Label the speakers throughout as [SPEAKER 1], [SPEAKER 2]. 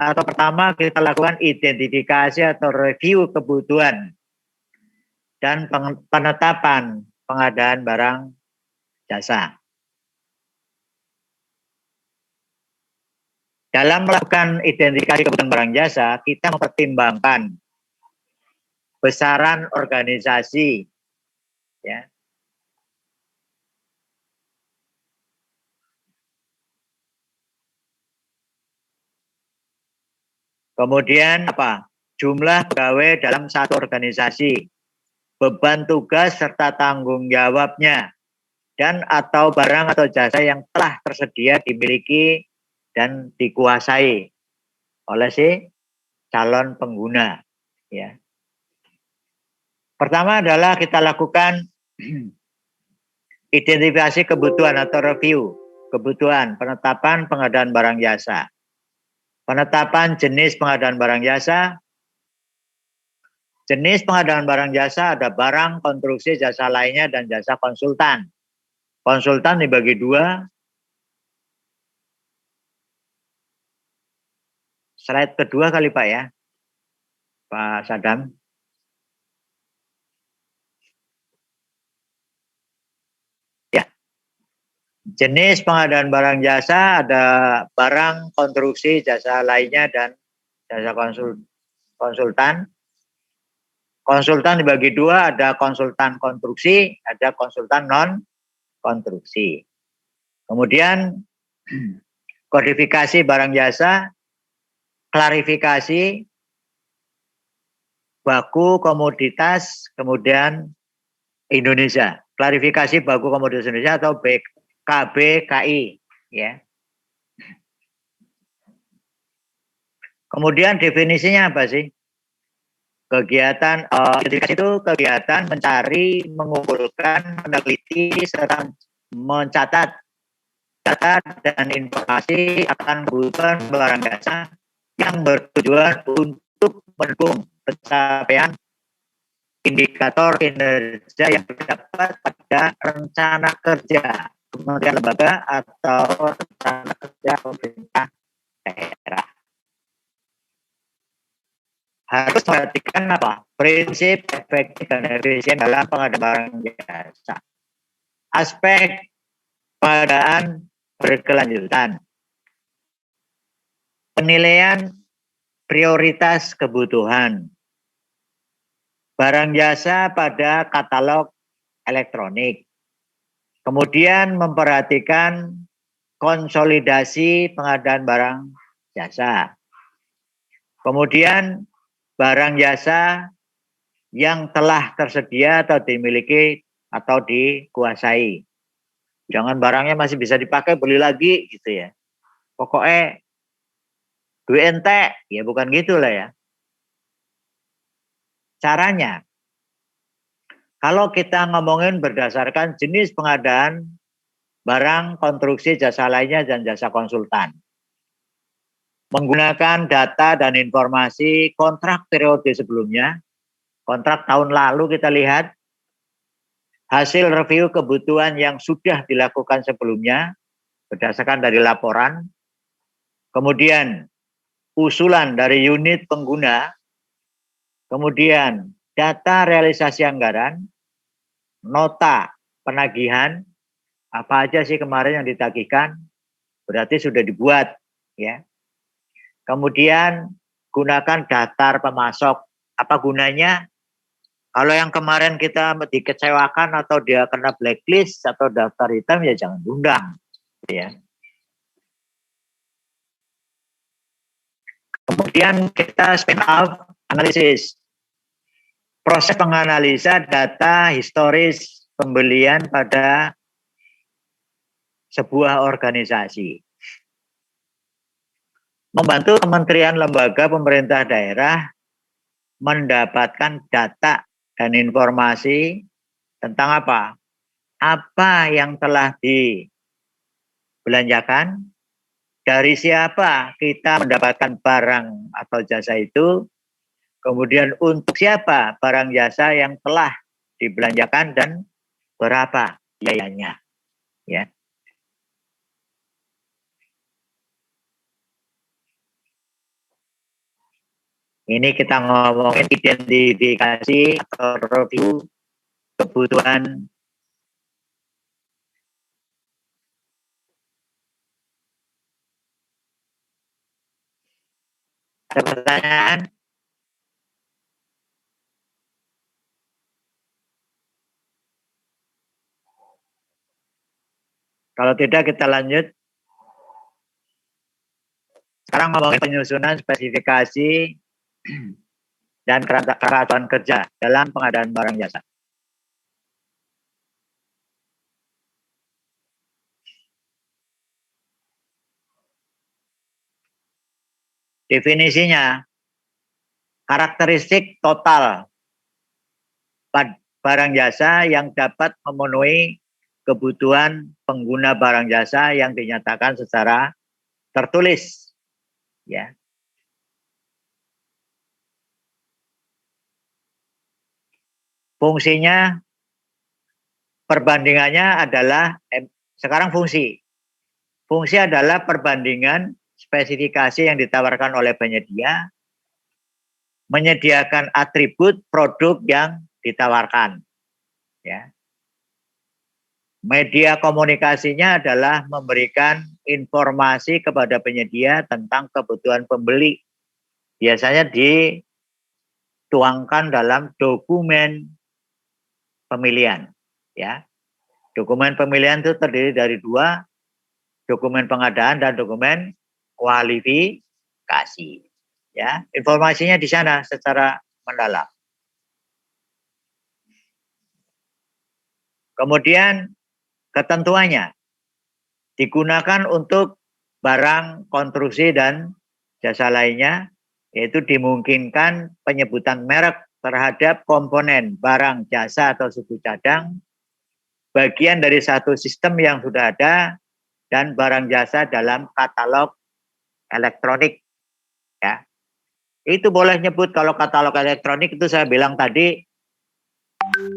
[SPEAKER 1] atau pertama kita lakukan identifikasi atau review kebutuhan dan penetapan pengadaan barang jasa. Dalam melakukan identifikasi kebutuhan barang jasa, kita mempertimbangkan besaran organisasi, ya. Kemudian apa? Jumlah pegawai dalam satu organisasi, beban tugas serta tanggung jawabnya, dan atau barang atau jasa yang telah tersedia dimiliki dan dikuasai oleh si calon pengguna, ya. Pertama adalah kita lakukan identifikasi kebutuhan atau review kebutuhan, penetapan pengadaan barang jasa. Penetapan jenis pengadaan barang jasa. Jenis pengadaan barang jasa ada barang, konstruksi, jasa lainnya, dan jasa konsultan. Konsultan dibagi dua. Slide kedua kali Pak ya, Pak Sadam. Ya. Jenis pengadaan barang jasa ada barang, konstruksi, jasa lainnya, dan jasa konsultan. Konsultan dibagi dua, ada konsultan konstruksi, ada konsultan non konstruksi. Kemudian kodifikasi barang jasa, klarifikasi, baku komoditas, kemudian Indonesia. Klarifikasi baku komoditas Indonesia atau KBKI, ya. Kemudian definisinya apa sih? Kegiatan identifikasi itu kegiatan mencari, mengumpulkan, meneliti, serta mencatat data dan informasi akan kebutuhan barang jasa yang bertujuan untuk mendukung pencapaian indikator kinerja yang terdapat pada rencana kerja kementerian lembaga atau rencana kerja pemerintah daerah. Harus memperhatikan apa? Prinsip efektif dan efisien dalam pengadaan barang jasa. Aspek pengadaan berkelanjutan. Penilaian prioritas kebutuhan. Barang jasa pada katalog elektronik. Kemudian memperhatikan konsolidasi pengadaan barang jasa. Kemudian barang jasa yang telah tersedia atau dimiliki atau dikuasai. Jangan barangnya masih bisa dipakai, beli lagi gitu ya. Pokoknya duit ente, ya bukan gitu lah ya. Caranya, kalau kita ngomongin berdasarkan jenis pengadaan barang, konstruksi, jasa lainnya, dan jasa konsultan. Menggunakan data dan informasi kontrak periode sebelumnya, kontrak tahun lalu kita lihat, hasil review kebutuhan yang sudah dilakukan sebelumnya, berdasarkan dari laporan, kemudian usulan dari unit pengguna, kemudian data realisasi anggaran, nota penagihan, apa aja sih kemarin yang ditagihkan, berarti sudah dibuat, ya. Kemudian gunakan daftar pemasok. Apa gunanya? Kalau yang kemarin kita dikecewakan atau dia kena blacklist atau daftar hitam, ya jangan diundang, ya. Kemudian kita spin off analisis. Proses menganalisa data historis pembelian pada sebuah organisasi. Membantu kementerian lembaga pemerintah daerah mendapatkan data dan informasi tentang apa? Apa yang telah dibelanjakan, dari siapa kita mendapatkan barang atau jasa itu, kemudian untuk siapa barang jasa yang telah dibelanjakan dan berapa biayanya, ya. Ini kita ngomongin identifikasi atau review kebutuhan. Ada pertanyaan? Kalau tidak kita lanjut. Sekarang ngomongin penyusunan spesifikasi dan kerangka kerja dalam pengadaan barang jasa. Definisinya, karakteristik total barang jasa yang dapat memenuhi kebutuhan pengguna barang jasa yang dinyatakan secara tertulis. Ya. Fungsinya, perbandingannya adalah, sekarang fungsi. Fungsi adalah perbandingan spesifikasi yang ditawarkan oleh penyedia, menyediakan atribut produk yang ditawarkan. Ya. Media komunikasinya adalah memberikan informasi kepada penyedia tentang kebutuhan pembeli. Biasanya dituangkan dalam dokumen pemilihan. Ya. Dokumen pemilihan itu terdiri dari dua, dokumen pengadaan dan dokumen kualifikasi. Ya, informasinya di sana secara mendalam. Kemudian ketentuannya digunakan untuk barang, konstruksi, dan jasa lainnya, yaitu dimungkinkan penyebutan merek terhadap komponen barang, jasa, atau suku cadang, bagian dari satu sistem yang sudah ada, dan barang jasa dalam katalog elektronik. Ya. Itu boleh nyebut. Kalau katalog elektronik itu saya bilang tadi,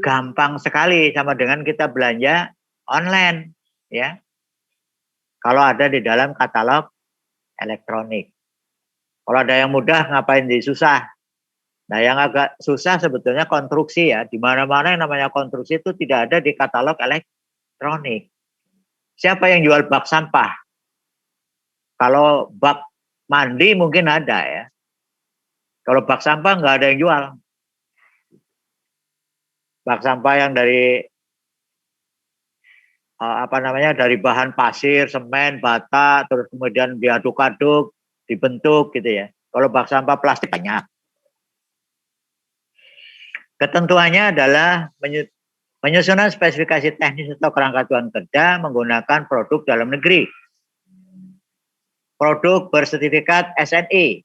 [SPEAKER 1] gampang sekali, sama dengan kita belanja online. Ya. Kalau ada di dalam katalog elektronik. Kalau ada yang mudah, ngapain susah? Nah, yang agak susah sebetulnya konstruksi ya. Di mana-mana yang namanya konstruksi itu tidak ada di katalog elektronik. Siapa yang jual bak sampah? Kalau bak mandi mungkin ada ya. Kalau bak sampah nggak ada yang jual. Bak sampah yang dari dari bahan pasir, semen, bata, terus kemudian diaduk-aduk, dibentuk gitu ya. Kalau bak sampah plastik banyak. Ketentuannya adalah penyusunan spesifikasi teknis atau kerangka tuan kerja menggunakan produk dalam negeri, produk bersertifikat SNI,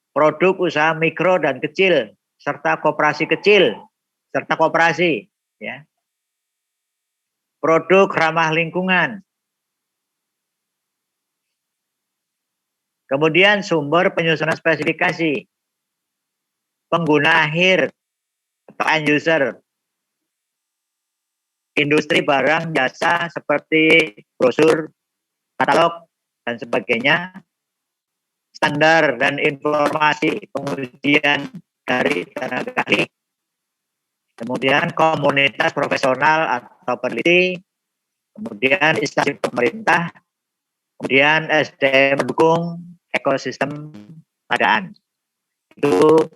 [SPEAKER 1] produk usaha mikro dan kecil, serta koperasi kecil, serta koperasi, ya. Produk ramah lingkungan. Kemudian sumber penyusunan spesifikasi, pengguna akhir atau end user, industri barang jasa seperti brosur, katalog, dan sebagainya, standar dan informasi pengujian dari tenaga ahli, kemudian komunitas profesional atau peneliti, kemudian instansi pemerintah, kemudian SDM mendukung ekosistem pengadaan. Itu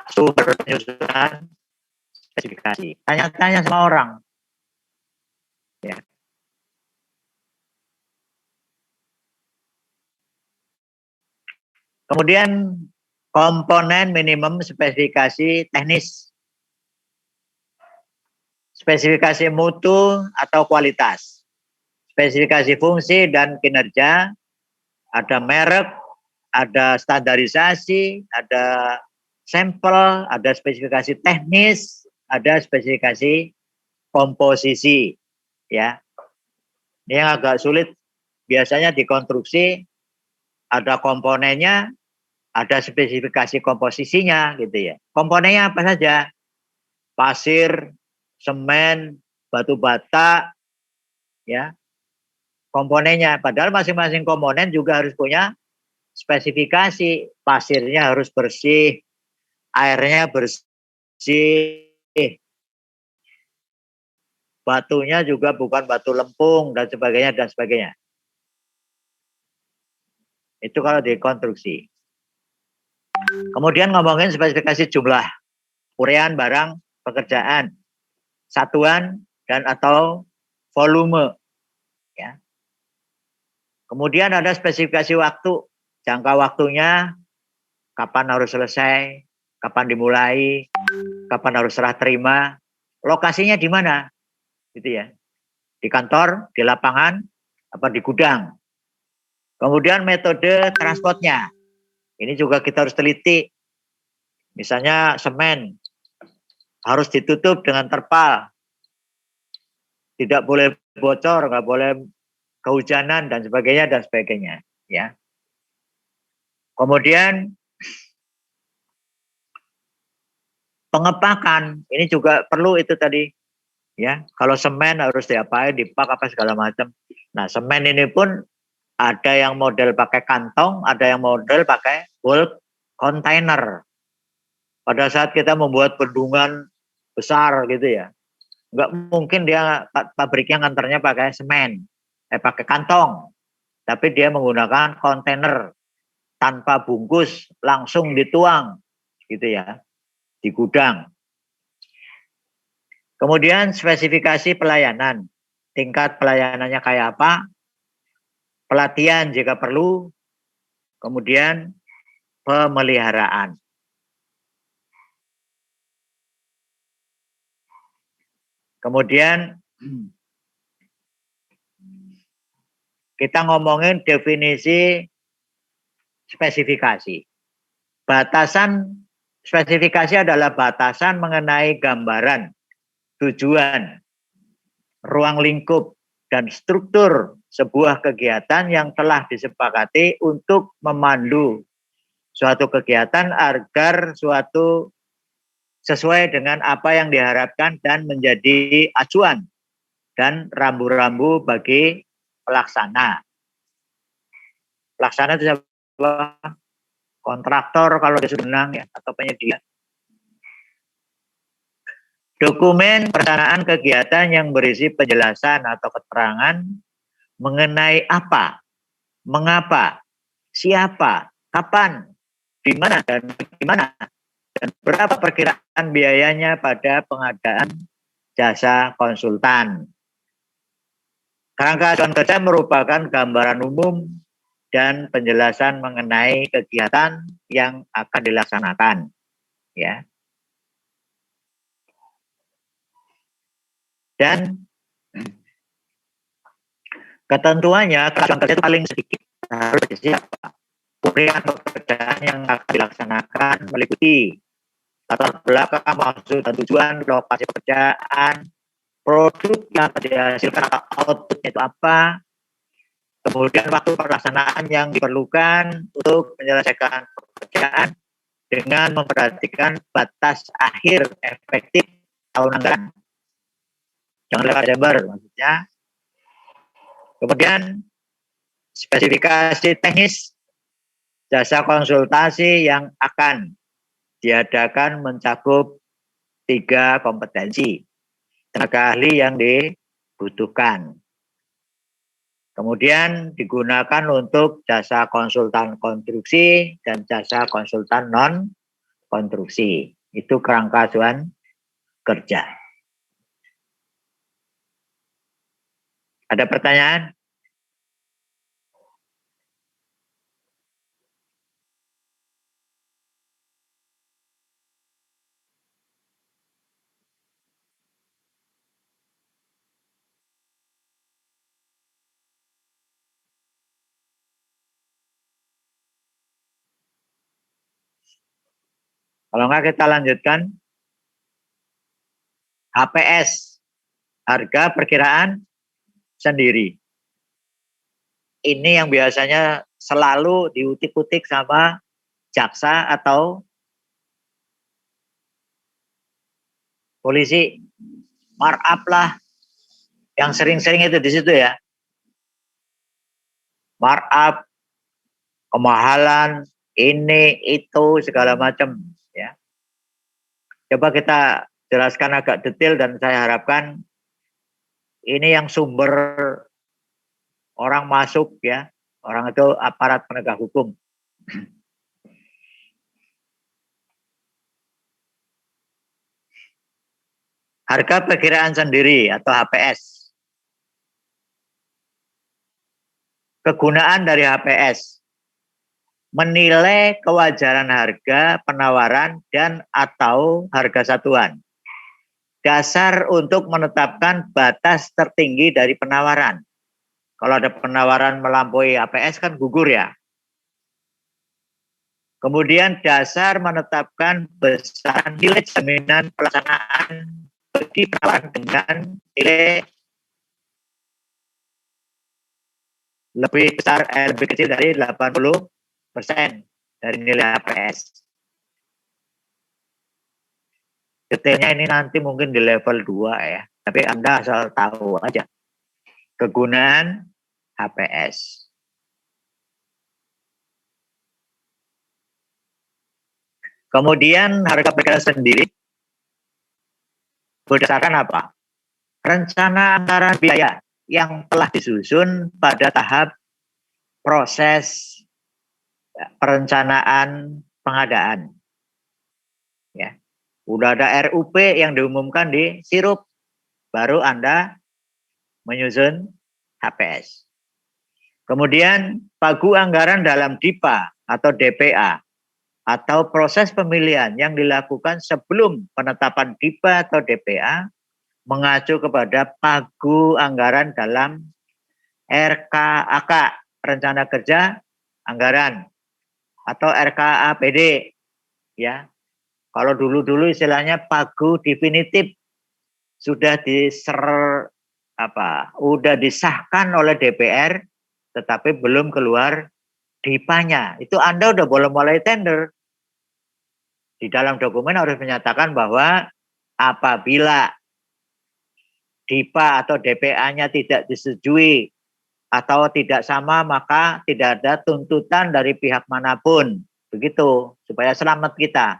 [SPEAKER 1] sumber penyusunan spesifikasi. Tanya-tanya sama orang. Ya. Kemudian komponen minimum spesifikasi teknis. Spesifikasi mutu atau kualitas. Spesifikasi fungsi dan kinerja. Ada merek, ada standarisasi, ada sampel, ada spesifikasi teknis, ada spesifikasi komposisi. Ya. Ini yang agak sulit. Biasanya di konstruksi ada komponennya, ada spesifikasi komposisinya gitu ya. Komponennya apa saja? Pasir, semen, batu bata, ya. Komponennya. Padahal masing-masing komponen juga harus punya spesifikasi pasirnya harus bersih, airnya bersih, batunya juga bukan batu lempung dan sebagainya dan sebagainya. Itu kalau di konstruksi. Kemudian ngomongin spesifikasi jumlah, urean barang, pekerjaan, satuan dan atau volume. Ya. Kemudian ada spesifikasi waktu, jangka waktunya, kapan harus selesai, kapan dimulai, kapan harus serah terima, lokasinya di mana, gitu ya, di kantor, di lapangan, apa di gudang. Kemudian metode transportnya, ini juga kita harus teliti. Misalnya semen harus ditutup dengan terpal, tidak boleh bocor, nggak boleh kehujanan dan sebagainya ya. Kemudian pengepakan ini juga perlu itu tadi ya. Kalau semen harus diapain, dipak apa segala macam. Nah, semen ini pun ada yang model pakai kantong, ada yang model pakai bulk container. Pada saat kita membuat bendungan besar gitu ya, nggak mungkin dia pabriknya nganternya pakai semen, pakai kantong, tapi dia menggunakan kontainer tanpa bungkus langsung dituang gitu ya di gudang. Kemudian spesifikasi pelayanan, tingkat pelayanannya kayak apa, pelatihan jika perlu, kemudian pemeliharaan. Kemudian kita ngomongin definisi spesifikasi. Batasan spesifikasi adalah batasan mengenai gambaran, tujuan, ruang lingkup, dan struktur sebuah kegiatan yang telah disepakati untuk memandu suatu kegiatan agar suatu sesuai dengan apa yang diharapkan dan menjadi acuan dan rambu-rambu bagi pelaksana. Pelaksana itu siapa? Kontraktor kalau dia sudah menang ya, atau penyedia. Dokumen perencanaan kegiatan yang berisi penjelasan atau keterangan mengenai apa, mengapa, siapa, kapan, di mana dan bagaimana, dan berapa perkiraan biayanya pada pengadaan jasa konsultan. Kerangka acuan kerja merupakan gambaran umum dan penjelasan mengenai kegiatan yang akan dilaksanakan, ya. Dan ketentuannya acuan kerja itu paling sedikit harus siapa? Uraian pekerjaan yang akan dilaksanakan meliputi latar belakang, maksud dan tujuan, lokasi pekerjaan, produk yang dihasilkan atau outputnya itu apa, kemudian waktu pelaksanaan yang diperlukan untuk menyelesaikan pekerjaan dengan memperhatikan batas akhir efektif tahun anggaran. Jangan lewat Desember maksudnya. Kemudian spesifikasi teknis jasa konsultasi yang akan diadakan mencakup 3 kompetensi tenaga ahli yang dibutuhkan. Kemudian digunakan untuk jasa konsultan konstruksi dan jasa konsultan non konstruksi. Itu kerangka acuan kerja. Ada pertanyaan? Kalau enggak kita lanjutkan. HPS, harga perkiraan sendiri. Ini yang biasanya selalu diutik-utik sama jaksa atau polisi. Markup lah. Yang sering-sering itu di situ ya. Markup kemahalan, ini, itu, segala macam. Ya. Coba kita jelaskan agak detail dan saya harapkan ini yang sumber orang masuk ya, orang itu aparat penegak hukum. Harga perkiraan sendiri atau HPS. Kegunaan dari HPS. Menilai kewajaran harga penawaran dan atau harga satuan. Dasar untuk menetapkan batas tertinggi dari penawaran. Kalau ada penawaran melampaui HPS kan gugur ya. Kemudian dasar menetapkan besaran nilai jaminan pelaksanaan bagi penawaran dengan nilai lebih besar, lebih kecil dari 80% dari nilai HPS. Detailnya ini nanti mungkin di level 2 ya, tapi Anda asal tahu aja. Kegunaan HPS. Kemudian harga perkiraan sendiri berdasarkan apa? Rencana anggaran biaya yang telah disusun pada tahap proses perencanaan pengadaan. Ya. Udah ada RUP yang diumumkan di sirup, baru Anda menyusun HPS. Kemudian pagu anggaran dalam DIPA atau DPA atau proses pemilihan yang dilakukan sebelum penetapan DIPA atau DPA mengacu kepada pagu anggaran dalam RKAK, Rencana Kerja Anggaran, atau RKAPD. Ya, kalau dulu-dulu istilahnya pagu definitif sudah udah disahkan oleh DPR, tetapi belum keluar DIPA-nya. Itu Anda udah boleh mulai tender. Di dalam dokumen harus menyatakan bahwa apabila DIPA atau DPA-nya tidak disetujui atau tidak sama, maka tidak ada tuntutan dari pihak manapun. Begitu, supaya selamat kita.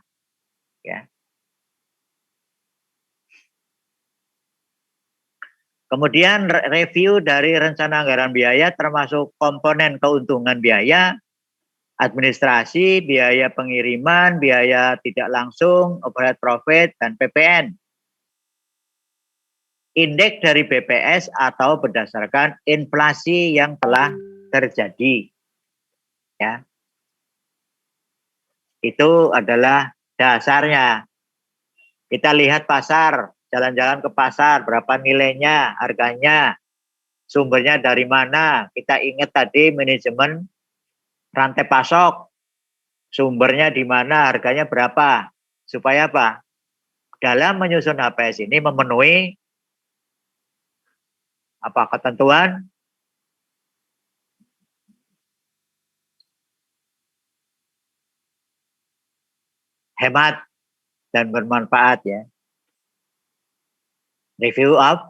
[SPEAKER 1] Ya. Kemudian review dari rencana anggaran biaya termasuk komponen keuntungan biaya, administrasi, biaya pengiriman, biaya tidak langsung, overhead profit, dan PPN. Indeks dari BPS atau berdasarkan inflasi yang telah terjadi. Ya. Itu adalah dasarnya. Kita lihat pasar, jalan-jalan ke pasar, berapa nilainya, harganya, sumbernya dari mana. Kita ingat tadi manajemen rantai pasok, sumbernya di mana, harganya berapa. Supaya apa? Dalam menyusun HPS ini memenuhi apa ketentuan hemat dan bermanfaat ya. Review of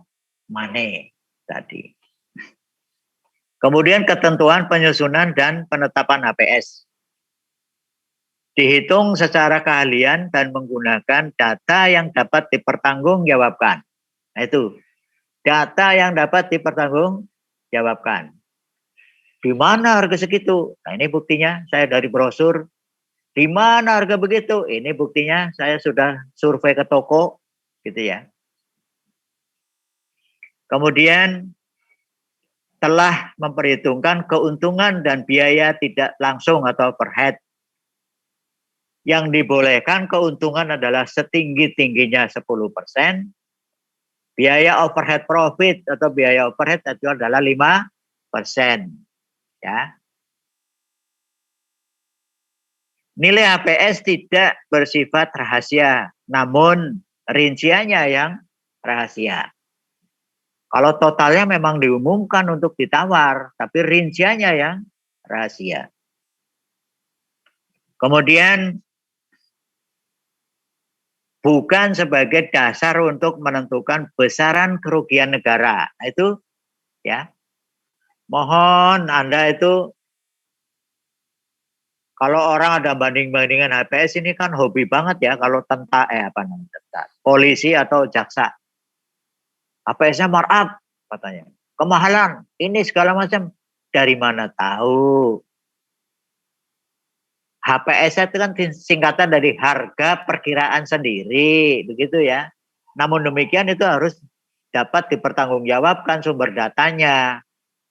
[SPEAKER 1] money tadi. Kemudian ketentuan penyusunan dan penetapan HPS. Dihitung secara keahlian dan menggunakan data yang dapat dipertanggungjawabkan. Nah itu, data yang dapat dipertanggungjawabkan. Di mana harga segitu? Nah ini buktinya saya dari brosur. Di mana harga begitu? Ini buktinya saya sudah survei ke toko, gitu ya. Kemudian telah memperhitungkan keuntungan dan biaya tidak langsung atau overhead. Yang dibolehkan keuntungan adalah setinggi-tingginya 10%. Biaya overhead profit atau biaya overhead itu adalah 5%. Ya. Nilai HPS tidak bersifat rahasia, namun rinciannya yang rahasia. Kalau totalnya memang diumumkan untuk ditawar, tapi rinciannya yang rahasia. Kemudian bukan sebagai dasar untuk menentukan besaran kerugian negara. Nah, itu ya. Mohon Anda itu Kalau orang ada banding-bandingan HPS ini kan hobi banget ya kalau polisi atau jaksa. HPS-nya markup katanya. Kemahalan, ini segala macam. Dari mana tahu? HPS itu kan singkatan dari harga perkiraan sendiri, begitu ya. Namun demikian itu harus dapat dipertanggungjawabkan sumber datanya.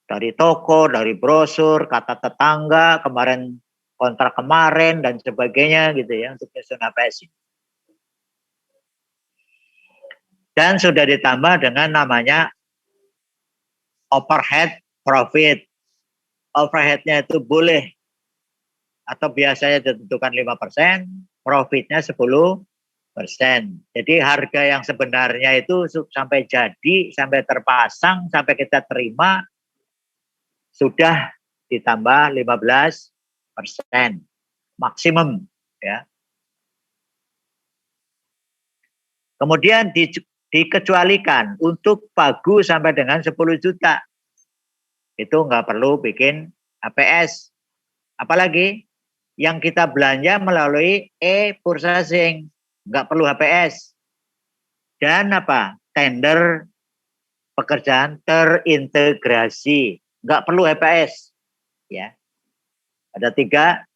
[SPEAKER 1] Dari toko, dari brosur, kata tetangga, kontrak kemarin, dan sebagainya gitu ya untuk nyusun HPS. Dan sudah ditambah dengan namanya overhead profit. Overheadnya itu boleh atau biasanya ditentukan 5%, profitnya 10%. Jadi harga yang sebenarnya itu sampai jadi, sampai terpasang, sampai kita terima, sudah ditambah 15% maksimum ya. Kemudian dikecualikan untuk pagu sampai dengan 10 juta. Itu nggak perlu bikin HPS. Apalagi yang kita belanja melalui e-purchasing, nggak perlu HPS. Dan apa? Tender pekerjaan terintegrasi, nggak perlu HPS. Ya, ada 3.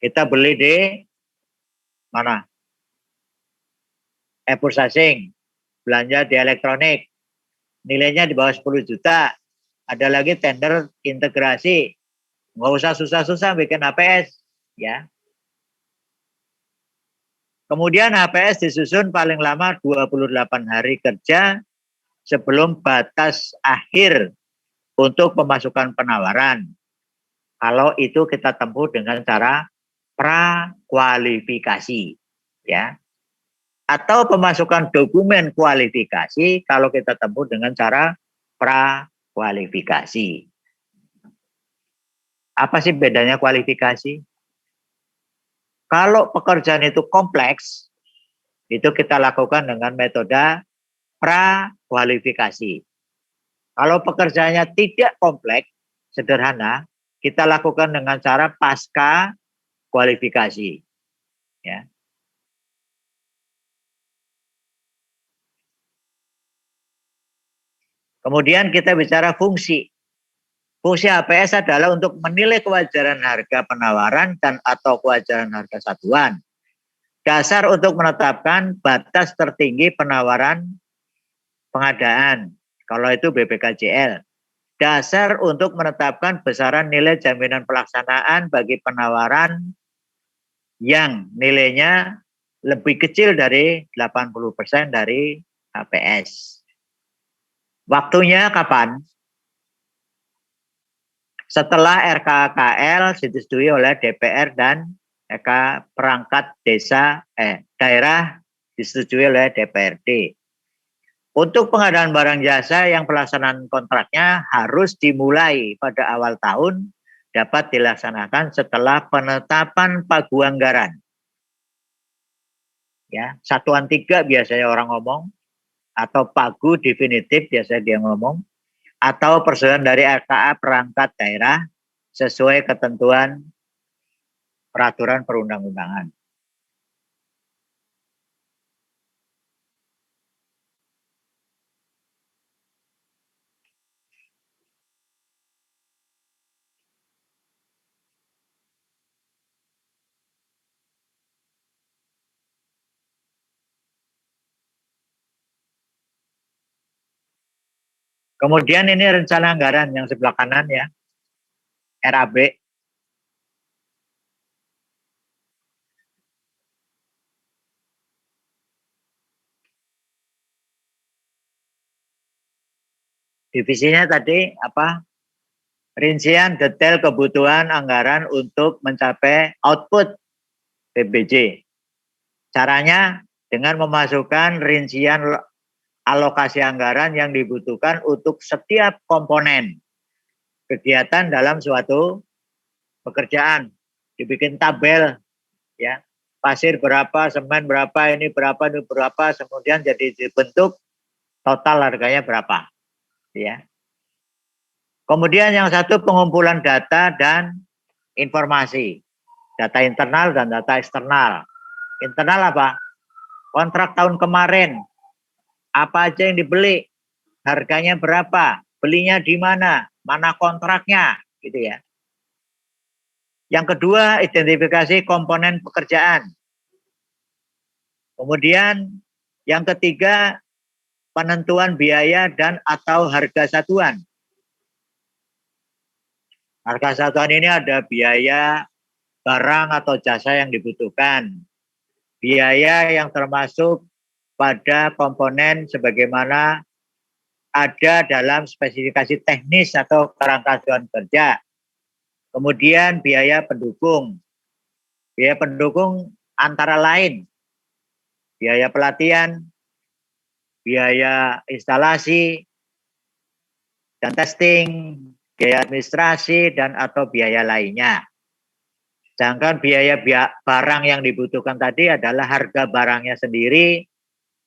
[SPEAKER 1] Kita beli di mana? E-purchasing, belanja di elektronik, nilainya di bawah 10 juta. Ada lagi tender integrasi, nggak usah susah-susah bikin HPS. Ya. Kemudian HPS disusun paling lama 28 hari kerja sebelum batas akhir untuk pemasukan penawaran. Kalau itu kita tempuh dengan cara prakualifikasi, ya. Atau pemasukan dokumen kualifikasi kalau kita tempuh dengan cara prakualifikasi. Apa sih bedanya kualifikasi? Kalau pekerjaan itu kompleks, itu kita lakukan dengan metode prakualifikasi. Kalau pekerjaannya tidak kompleks, sederhana, kita lakukan dengan cara pasca kualifikasi. Ya. Kemudian kita bicara fungsi. Fungsi HPS adalah untuk menilai kewajaran harga penawaran dan atau kewajaran harga satuan. Dasar untuk menetapkan batas tertinggi penawaran pengadaan. Kalau itu BPKJL. Dasar untuk menetapkan besaran nilai jaminan pelaksanaan bagi penawaran yang nilainya lebih kecil dari 80% dari HPS. Waktunya kapan? Setelah RKKL disetujui oleh DPR dan perangkat daerah disetujui oleh DPRD. Untuk pengadaan barang jasa yang pelaksanaan kontraknya harus dimulai pada awal tahun, dapat dilaksanakan setelah penetapan pagu anggaran. Ya, satuan 3 biasanya orang ngomong, atau pagu definitif biasanya dia ngomong, atau persetujuan dari RKA perangkat daerah sesuai ketentuan peraturan perundang-undangan. Kemudian ini rencana anggaran yang sebelah kanan ya, RAB. Divisinya tadi apa? Rincian detail kebutuhan anggaran untuk mencapai output PBJ. Caranya dengan memasukkan rincian alokasi anggaran yang dibutuhkan untuk setiap komponen kegiatan dalam suatu pekerjaan. Dibikin tabel ya. Pasir berapa, semen berapa, ini berapa, kemudian jadi dibentuk total harganya berapa. Ya. Kemudian yang satu pengumpulan data dan informasi, data internal dan data eksternal. Internal apa? Kontrak tahun kemarin, apa aja yang dibeli, harganya berapa, belinya di mana kontraknya, gitu ya. Yang kedua, identifikasi komponen pekerjaan. Kemudian yang ketiga, penentuan biaya dan atau harga satuan. Harga satuan ini ada biaya barang atau jasa yang dibutuhkan, biaya yang termasuk pada komponen sebagaimana ada dalam spesifikasi teknis atau kerangka acuan kerja. Kemudian biaya pendukung. Biaya pendukung antara lain biaya pelatihan, biaya instalasi dan testing, biaya administrasi dan atau biaya lainnya. Sedangkan biaya barang yang dibutuhkan tadi adalah harga barangnya sendiri,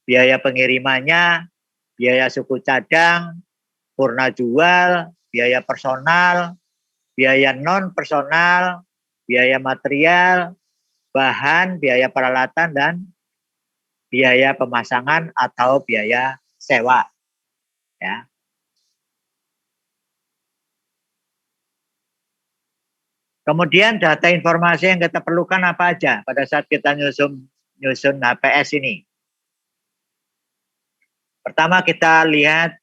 [SPEAKER 1] biaya pengirimannya, biaya suku cadang, purna jual, biaya personal, biaya non personal, biaya material, bahan, biaya peralatan, dan biaya pemasangan atau biaya sewa. Ya. Kemudian data informasi yang kita perlukan apa aja pada saat kita nyusun HPS ini. Pertama kita lihat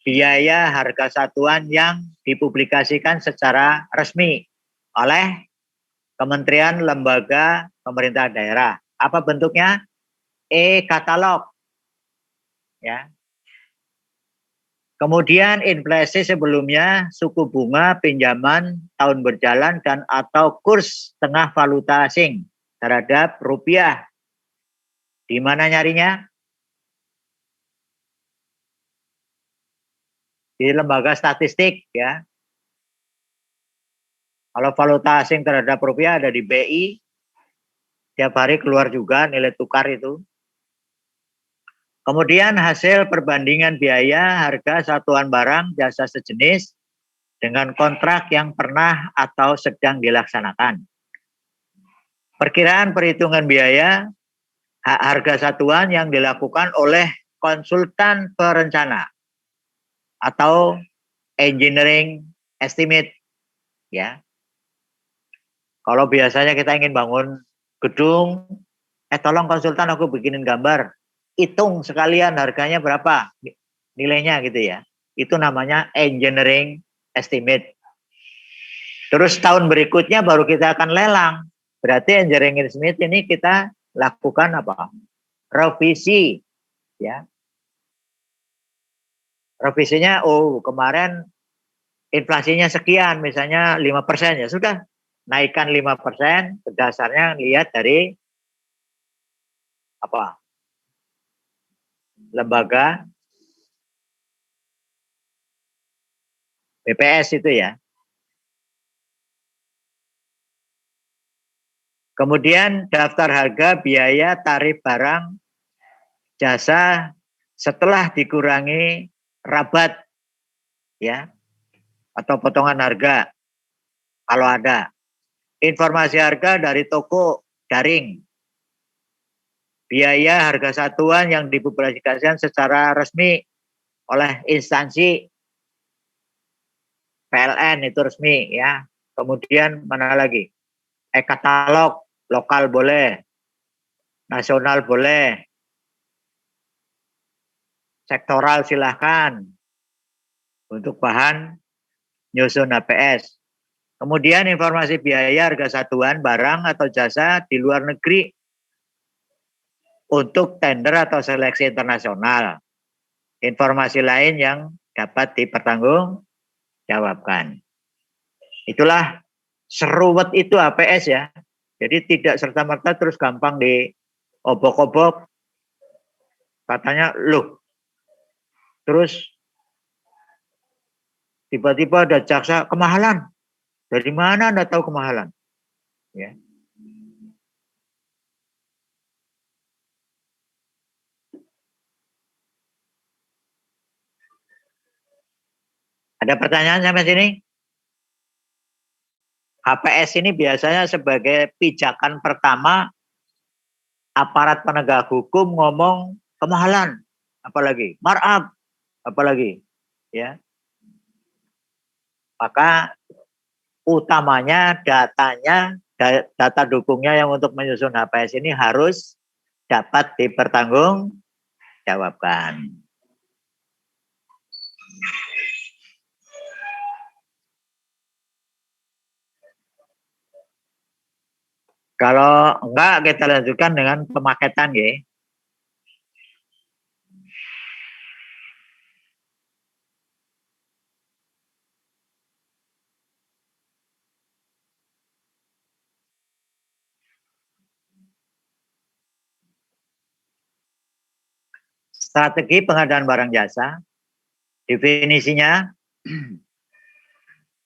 [SPEAKER 1] biaya harga satuan yang dipublikasikan secara resmi oleh kementerian, lembaga, pemerintah daerah. Apa bentuknya? E-katalog. Ya. Kemudian inflasi sebelumnya, suku bunga, pinjaman, tahun berjalan, dan atau kurs tengah valuta asing terhadap rupiah. Di mana nyarinya? Di lembaga statistik ya. Kalau valuta asing terhadap rupiah ada di BI, tiap hari keluar juga nilai tukar itu. Kemudian hasil perbandingan biaya harga satuan barang jasa sejenis dengan kontrak yang pernah atau sedang dilaksanakan. Perkiraan perhitungan biaya harga satuan yang dilakukan oleh konsultan perencana atau engineering estimate ya. Kalau biasanya kita ingin bangun gedung, tolong konsultan aku bikinin gambar, hitung sekalian harganya berapa nilainya gitu ya. Itu namanya engineering estimate. Terus tahun berikutnya baru kita akan lelang. Berarti engineering estimate ini kita lakukan apa? Revisi ya. Revisinya kemarin inflasinya sekian, misalnya 5% ya sudah. Naikkan 5%, berdasarnya lihat dari apa? Lembaga BPS itu ya. Kemudian daftar harga, biaya, tarif barang, jasa setelah dikurangi rabat ya atau potongan harga kalau ada. Informasi harga dari toko daring. Biaya harga satuan yang dipublikasikan secara resmi oleh instansi PLN itu resmi ya. Kemudian mana lagi? E-katalog lokal boleh, nasional boleh, sektoral silahkan untuk bahan nyusun HPS. Kemudian informasi biaya harga satuan barang atau jasa di luar negeri untuk tender atau seleksi internasional. Informasi lain yang dapat dipertanggungjawabkan. Itulah seruwet itu HPS ya. Jadi tidak serta-merta terus gampang diobok-obok. Katanya loh. Terus tiba-tiba ada jaksa kemahalan. Dari mana Anda tahu kemahalan? Ya. Ada pertanyaan sampai sini? HPS ini biasanya sebagai pijakan pertama aparat penegak hukum ngomong kemahalan, apalagi markup, apalagi ya. Maka utamanya datanya, data dukungnya yang untuk menyusun HPS ini harus dapat dipertanggungjawabkan. Kalau enggak, kita lanjutkan dengan pemaketan ya. Strategi pengadaan barang jasa, definisinya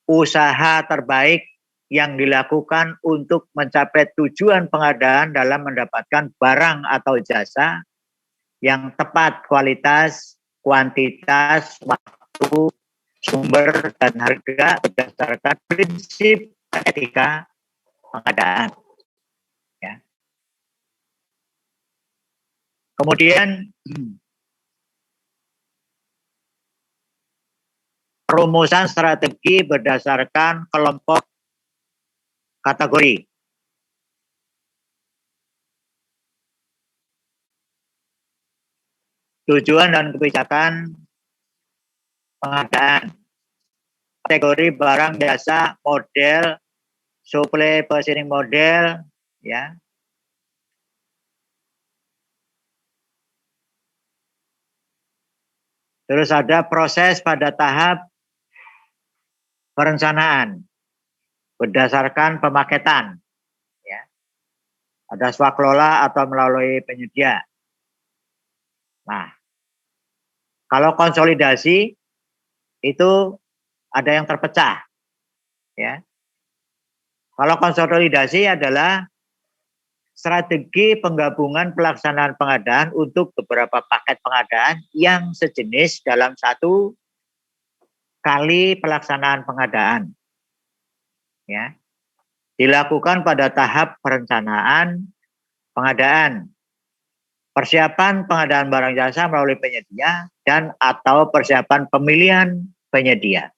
[SPEAKER 1] usaha terbaik yang dilakukan untuk mencapai tujuan pengadaan dalam mendapatkan barang atau jasa yang tepat kualitas, kuantitas, waktu, sumber, dan harga berdasarkan prinsip etika pengadaan. Ya. Kemudian perumusan strategi berdasarkan kelompok kategori. Tujuan dan kebijakan pengadaan. Kategori barang jasa, model, suplai positioning model, ya. Terus ada proses pada tahap perencanaan berdasarkan pemaketan, ya. Ada swakelola atau melalui penyedia. Nah, kalau konsolidasi itu ada yang terpecah, ya. Kalau konsolidasi adalah strategi penggabungan pelaksanaan pengadaan untuk beberapa paket pengadaan yang sejenis dalam satu kali pelaksanaan pengadaan, ya. Dilakukan pada tahap perencanaan pengadaan, persiapan pengadaan barang jasa melalui penyedia, dan atau persiapan pemilihan penyedia.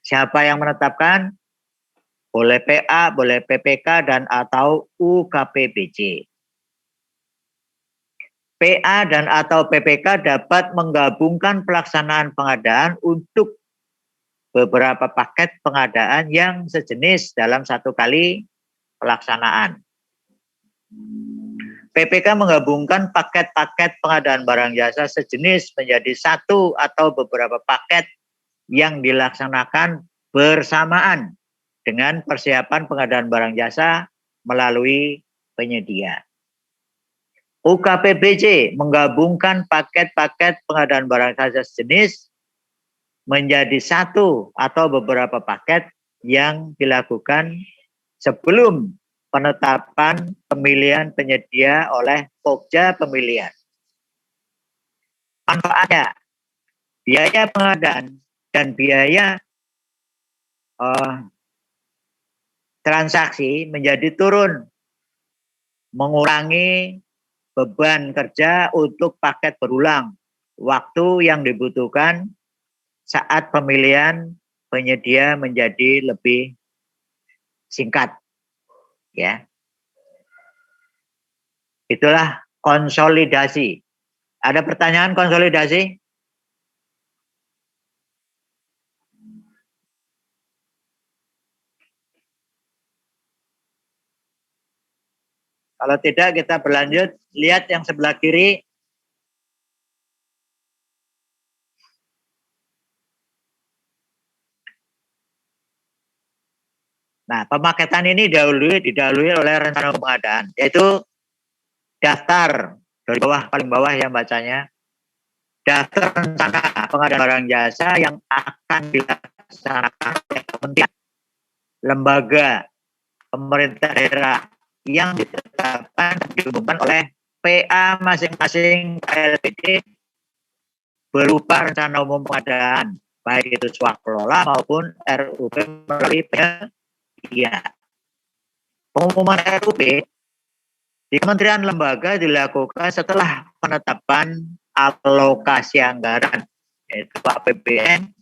[SPEAKER 1] Siapa yang menetapkan? Boleh PA, boleh PPK, dan atau UKPBC. PA dan atau PPK dapat menggabungkan pelaksanaan pengadaan untuk beberapa paket pengadaan yang sejenis dalam satu kali pelaksanaan. PPK menggabungkan paket-paket pengadaan barang jasa sejenis menjadi satu atau beberapa paket yang dilaksanakan bersamaan dengan persiapan pengadaan barang jasa melalui penyedia. UKPBC menggabungkan paket-paket pengadaan barang jasa sejenis menjadi satu atau beberapa paket yang dilakukan sebelum penetapan pemilihan penyedia oleh Pokja Pemilihan. Manfaatnya, biaya pengadaan dan biaya transaksi menjadi turun, mengurangi beban kerja untuk paket berulang, waktu yang dibutuhkan saat pemilihan penyedia menjadi lebih singkat, ya. Itulah konsolidasi. Ada pertanyaan konsolidasi? Kalau tidak, kita berlanjut. Lihat yang sebelah kiri. Nah, pemaketan ini didahului oleh rencana pengadaan, yaitu daftar dari bawah, paling bawah yang bacanya. Daftar rencana pengadaan barang jasa yang akan dilaksanakan oleh kementerian, lembaga, pemerintah daerah yang ditetapkan dan diumumkan oleh PA masing-masing KLPD berupa rencana umum pengadaan, baik itu swakelola maupun RUP melalui Iya. Pengumuman RUP di kementerian lembaga dilakukan setelah penetapan alokasi anggaran, yaitu APBN,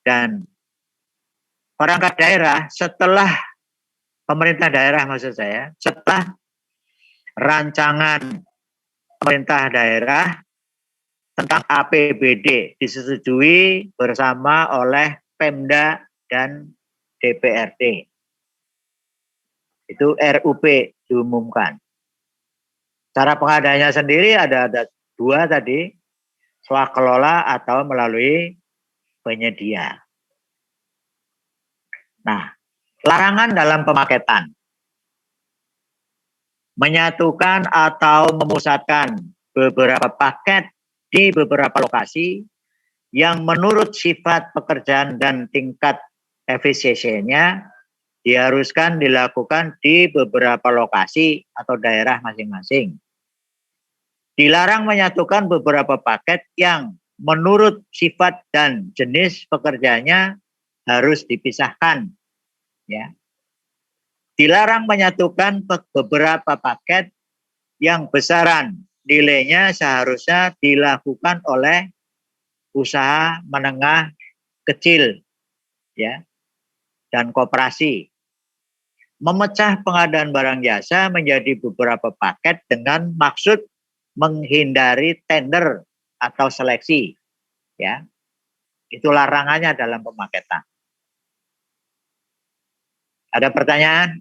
[SPEAKER 1] dan perangkat daerah setelah pemerintah daerah maksud saya, setelah rancangan pemerintah daerah tentang APBD disetujui bersama oleh Pemda dan DPRD. Itu RUP diumumkan. Cara pengadaannya sendiri ada dua tadi, swakelola atau melalui penyedia. Nah, larangan dalam pemaketan. Menyatukan atau memusatkan beberapa paket di beberapa lokasi yang menurut sifat pekerjaan dan tingkat efisiensinya diharuskan dilakukan di beberapa lokasi atau daerah masing-masing. Dilarang menyatukan beberapa paket yang menurut sifat dan jenis pekerjaannya harus dipisahkan. Ya. Dilarang menyatukan beberapa paket yang besaran nilainya seharusnya dilakukan oleh usaha menengah kecil, ya, dan koperasi. Memecah pengadaan barang jasa menjadi beberapa paket dengan maksud menghindari tender atau seleksi, ya. Itu larangannya dalam pemaketan. Ada pertanyaan?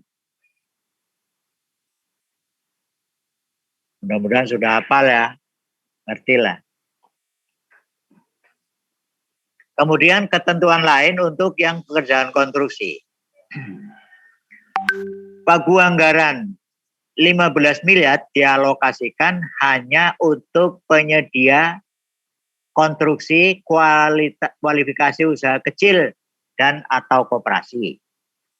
[SPEAKER 1] Mudah-mudahan sudah hafal ya, ngerti lah. Kemudian ketentuan lain untuk yang pekerjaan konstruksi. Pagu anggaran 15 miliar dialokasikan hanya untuk penyedia konstruksi kualifikasi usaha kecil dan atau koperasi.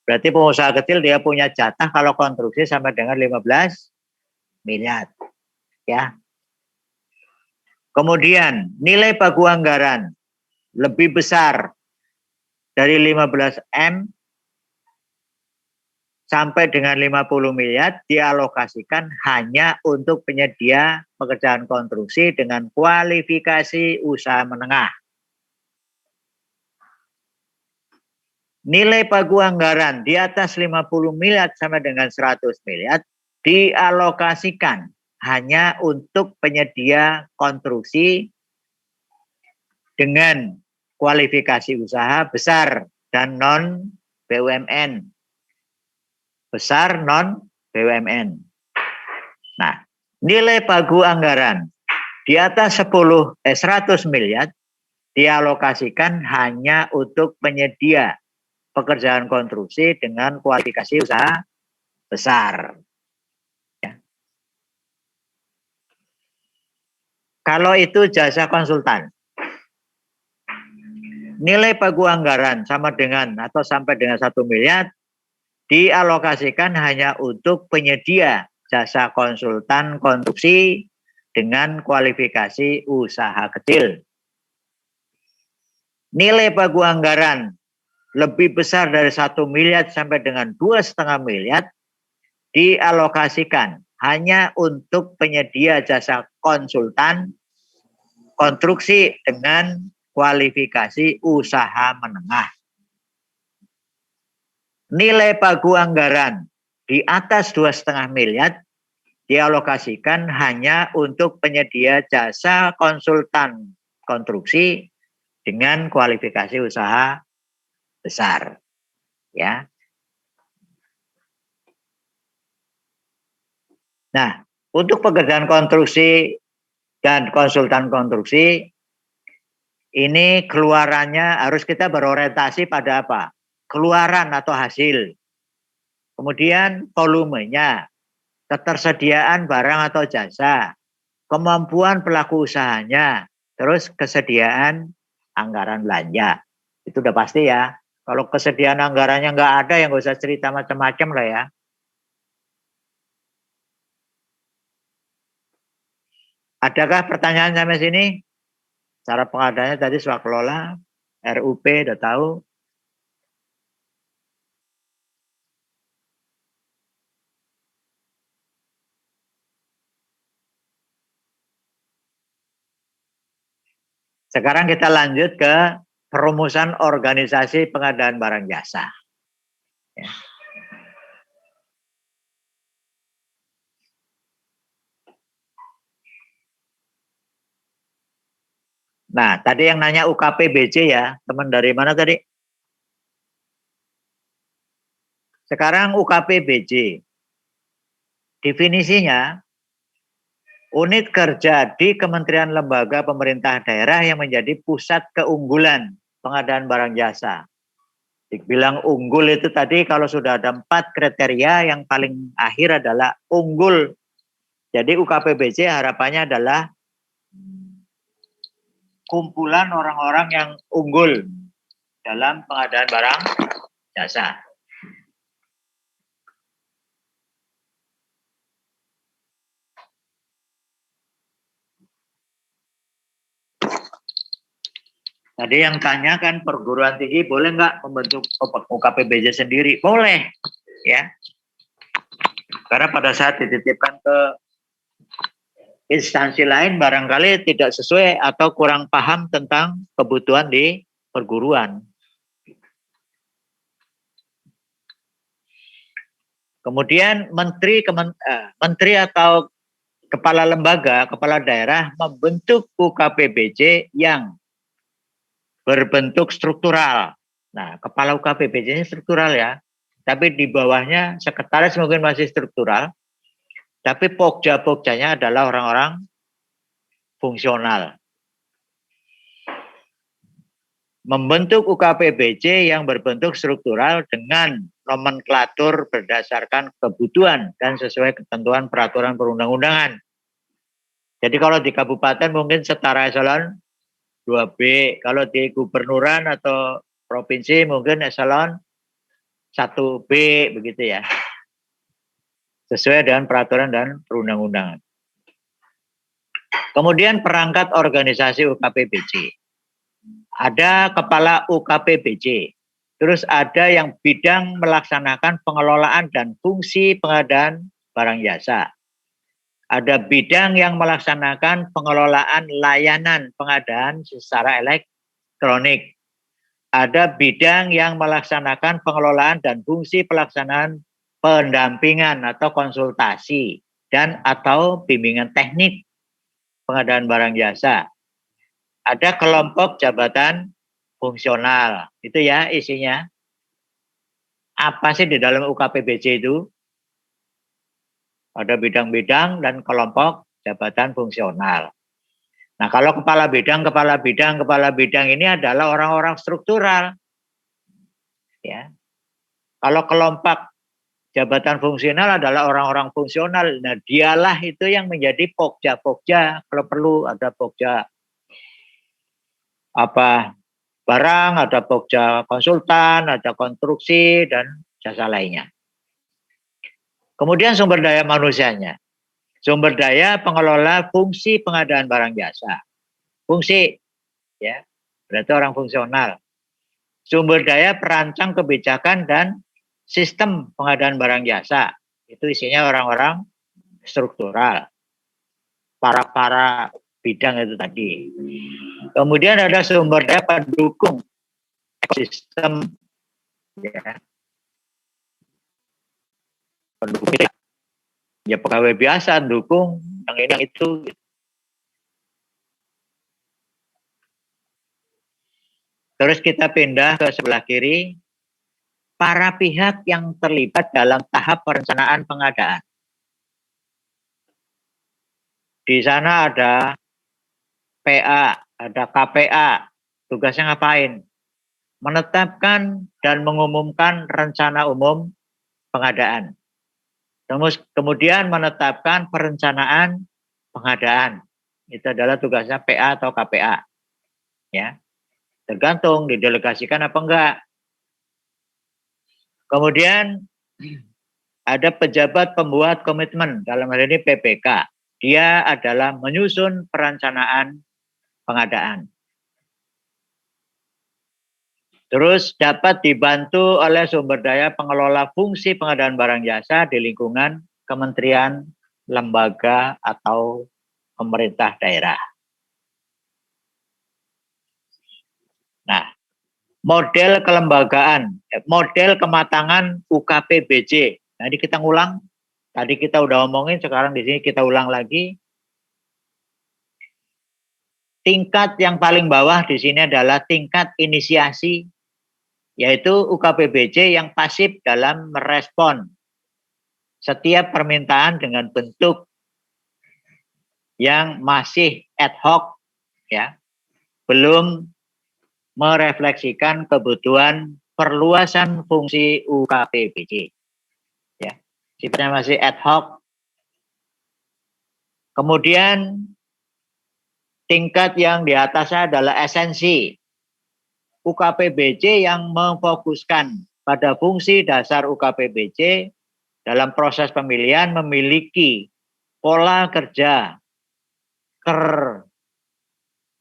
[SPEAKER 1] Berarti pengusaha kecil dia punya jatah kalau konstruksi sampai dengan 15 miliar. Ya. Kemudian nilai pagu anggaran lebih besar dari 15 M sampai dengan 50 miliar dialokasikan hanya untuk penyedia pekerjaan konstruksi dengan kualifikasi usaha menengah. Nilai pagu anggaran di atas 50 miliar sampai dengan 100 miliar dialokasikan hanya untuk penyedia konstruksi dengan kualifikasi usaha besar dan non BUMN. Besar non BUMN. Nah, nilai pagu anggaran di atas 100 miliar dialokasikan hanya untuk penyedia pekerjaan konstruksi dengan kualifikasi usaha besar. Ya. Kalau itu jasa konsultan, nilai pagu anggaran sama dengan atau sampai dengan 1 miliar dialokasikan hanya untuk penyedia jasa konsultan konstruksi dengan kualifikasi usaha kecil. Nilai pagu anggaran lebih besar dari 1 miliar sampai dengan 2,5 miliar dialokasikan hanya untuk penyedia jasa konsultan konstruksi dengan kualifikasi usaha menengah. Nilai pagu anggaran di atas 2,5 miliar dialokasikan hanya untuk penyedia jasa konsultan konstruksi dengan kualifikasi usaha besar. Ya. Nah, untuk pekerjaan konstruksi dan konsultan konstruksi ini keluarannya harus kita berorientasi pada apa? Keluaran atau hasil. Kemudian volumenya, ketersediaan barang atau jasa, kemampuan pelaku usahanya, terus kesediaan anggaran belanja. Itu udah pasti ya. Kalau kesediaan anggarannya nggak ada, ya nggak usah cerita macam-macam lah ya. Adakah pertanyaan sampai sini? Cara pengadaannya tadi swakelola, RUP udah tahu. Sekarang kita lanjut ke perumusan organisasi pengadaan barang jasa. Ya. Nah, tadi yang nanya UKPBJ ya, teman dari mana tadi? Sekarang UKPBJ. Definisinya, unit kerja di kementerian lembaga pemerintah daerah yang menjadi pusat keunggulan pengadaan barang jasa. Dibilang unggul itu tadi kalau sudah ada 4 kriteria, yang paling akhir adalah unggul. Jadi UKPBJ harapannya adalah kumpulan orang-orang yang unggul dalam pengadaan barang jasa. Tadi yang tanya kan perguruan tinggi boleh nggak membentuk UKPBJ sendiri? Boleh, ya. Karena pada saat dititipkan ke instansi lain barangkali tidak sesuai atau kurang paham tentang kebutuhan di perguruan. Kemudian menteri atau kepala lembaga, kepala daerah membentuk UKPBJ yang berbentuk struktural. Nah, kepala UKPBJ ini struktural ya, tapi di bawahnya sekretaris mungkin masih struktural, tapi pokja-pokjanya adalah orang-orang fungsional. Membentuk UKPBJ yang berbentuk struktural dengan nomenklatur berdasarkan kebutuhan dan sesuai ketentuan peraturan perundang-undangan. Jadi kalau di kabupaten mungkin setara eselon 2B, kalau di gubernuran atau provinsi mungkin eselon 1B begitu ya. Sesuai dengan peraturan dan perundang-undangan. Kemudian perangkat organisasi UKPBJ. Ada kepala UKPBJ. Terus ada yang bidang melaksanakan pengelolaan dan fungsi pengadaan barang jasa. Ada bidang yang melaksanakan pengelolaan layanan pengadaan secara elektronik. Ada bidang yang melaksanakan pengelolaan dan fungsi pelaksanaan pendampingan atau konsultasi dan atau bimbingan teknik pengadaan barang jasa. Ada kelompok jabatan fungsional. Itu ya isinya. Apa sih di dalam UKPBJ itu? Ada bidang-bidang dan kelompok jabatan fungsional. Nah, kalau kepala bidang ini adalah orang-orang struktural. Ya. Kalau kelompok jabatan fungsional adalah orang-orang fungsional. Nah, dialah itu yang menjadi pokja-pokja. Kalau perlu ada pokja barang, ada pokja konsultan, ada konstruksi dan jasa lainnya. Kemudian sumber daya manusianya. Sumber daya pengelola fungsi pengadaan barang jasa. Fungsi, ya, berarti orang fungsional. Sumber daya perancang kebijakan dan sistem pengadaan barang jasa. Itu isinya orang-orang struktural. Para bidang itu tadi. Kemudian ada sumber daya pendukung ekosistem, ya. Pendukung ya pegawai biasa dukung yang ini yang itu. Terus kita pindah ke sebelah kiri, para pihak yang terlibat dalam tahap perencanaan pengadaan. Di sana ada PA, ada KPA, tugasnya ngapain? Menetapkan dan mengumumkan rencana umum pengadaan. Kemudian menetapkan perencanaan pengadaan. Itu adalah tugasnya PA atau KPA. Ya. Tergantung didelegasikan apa enggak. Kemudian ada pejabat pembuat komitmen, dalam hal ini PPK. Dia adalah menyusun perencanaan pengadaan. Terus dapat dibantu oleh sumber daya pengelola fungsi pengadaan barang jasa di lingkungan kementerian, lembaga, atau pemerintah daerah. Nah, model kelembagaan, model kematangan UKPBJ. Nah, ini kita ngulang. Tadi kita udah omongin, sekarang di sini kita ulang lagi. Tingkat yang paling bawah di sini adalah tingkat inisiasi, yaitu UKPBJ yang pasif dalam merespon setiap permintaan dengan bentuk yang masih ad hoc, ya, belum merefleksikan kebutuhan perluasan fungsi UKPBJ. Ya, sifatnya masih ad hoc. Kemudian tingkat yang di atasnya adalah esensi. UKPBJ yang memfokuskan pada fungsi dasar UKPBJ dalam proses pemilihan memiliki pola kerja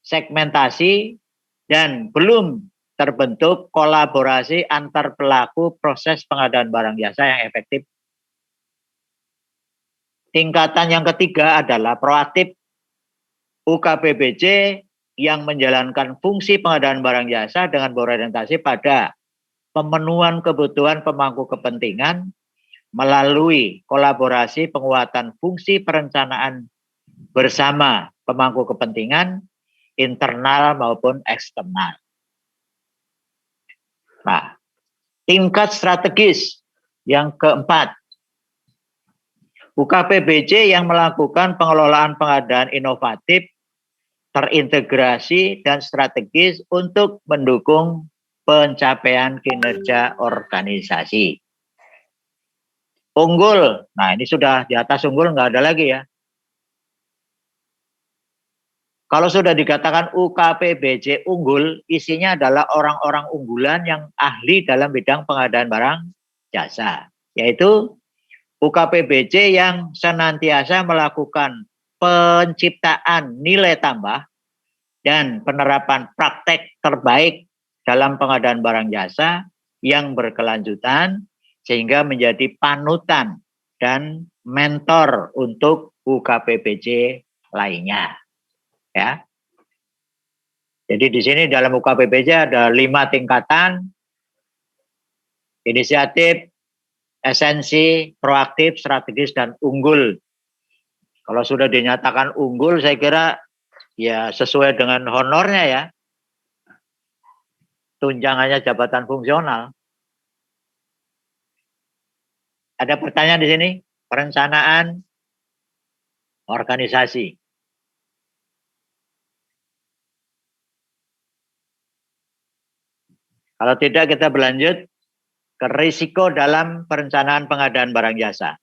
[SPEAKER 1] segmentasi dan belum terbentuk kolaborasi antar pelaku proses pengadaan barang jasa yang efektif. Tingkatan yang ketiga adalah proaktif. UKPBJ yang menjalankan fungsi pengadaan barang jasa dengan berorientasi pada pemenuhan kebutuhan pemangku kepentingan melalui kolaborasi penguatan fungsi perencanaan bersama pemangku kepentingan internal maupun eksternal. Nah, tingkat strategis yang keempat, UKPBJ yang melakukan pengelolaan pengadaan inovatif, terintegrasi, dan strategis untuk mendukung pencapaian kinerja organisasi. Unggul, nah ini sudah di atas unggul, nggak ada lagi ya. Kalau sudah dikatakan UKPBJ unggul, isinya adalah orang-orang unggulan yang ahli dalam bidang pengadaan barang jasa, yaitu UKPBJ yang senantiasa melakukan penciptaan nilai tambah dan penerapan praktek terbaik dalam pengadaan barang jasa yang berkelanjutan sehingga menjadi panutan dan mentor untuk UKPBJ lainnya. Ya. Jadi di sini dalam UKPBJ ada 5 tingkatan: inisiatif, esensi, proaktif, strategis, dan unggul. Kalau sudah dinyatakan unggul, saya kira ya sesuai dengan honornya ya. Tunjangannya jabatan fungsional. Ada pertanyaan di sini? Perencanaan organisasi. Kalau tidak, kita berlanjut ke risiko dalam perencanaan pengadaan barang jasa.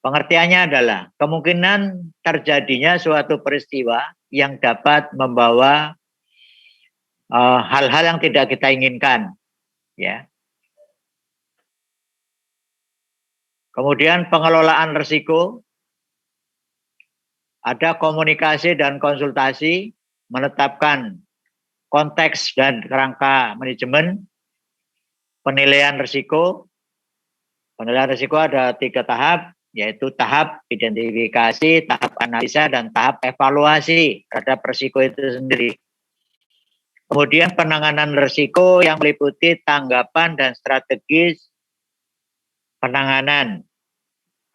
[SPEAKER 1] Pengertiannya adalah kemungkinan terjadinya suatu peristiwa yang dapat membawa hal-hal yang tidak kita inginkan, ya. Kemudian pengelolaan risiko, ada komunikasi dan konsultasi, menetapkan konteks dan kerangka manajemen, penilaian risiko. Penilaian risiko ada 3 tahap, yaitu tahap identifikasi, tahap analisa, dan tahap evaluasi terhadap risiko itu sendiri. Kemudian penanganan risiko yang meliputi tanggapan dan strategis penanganan.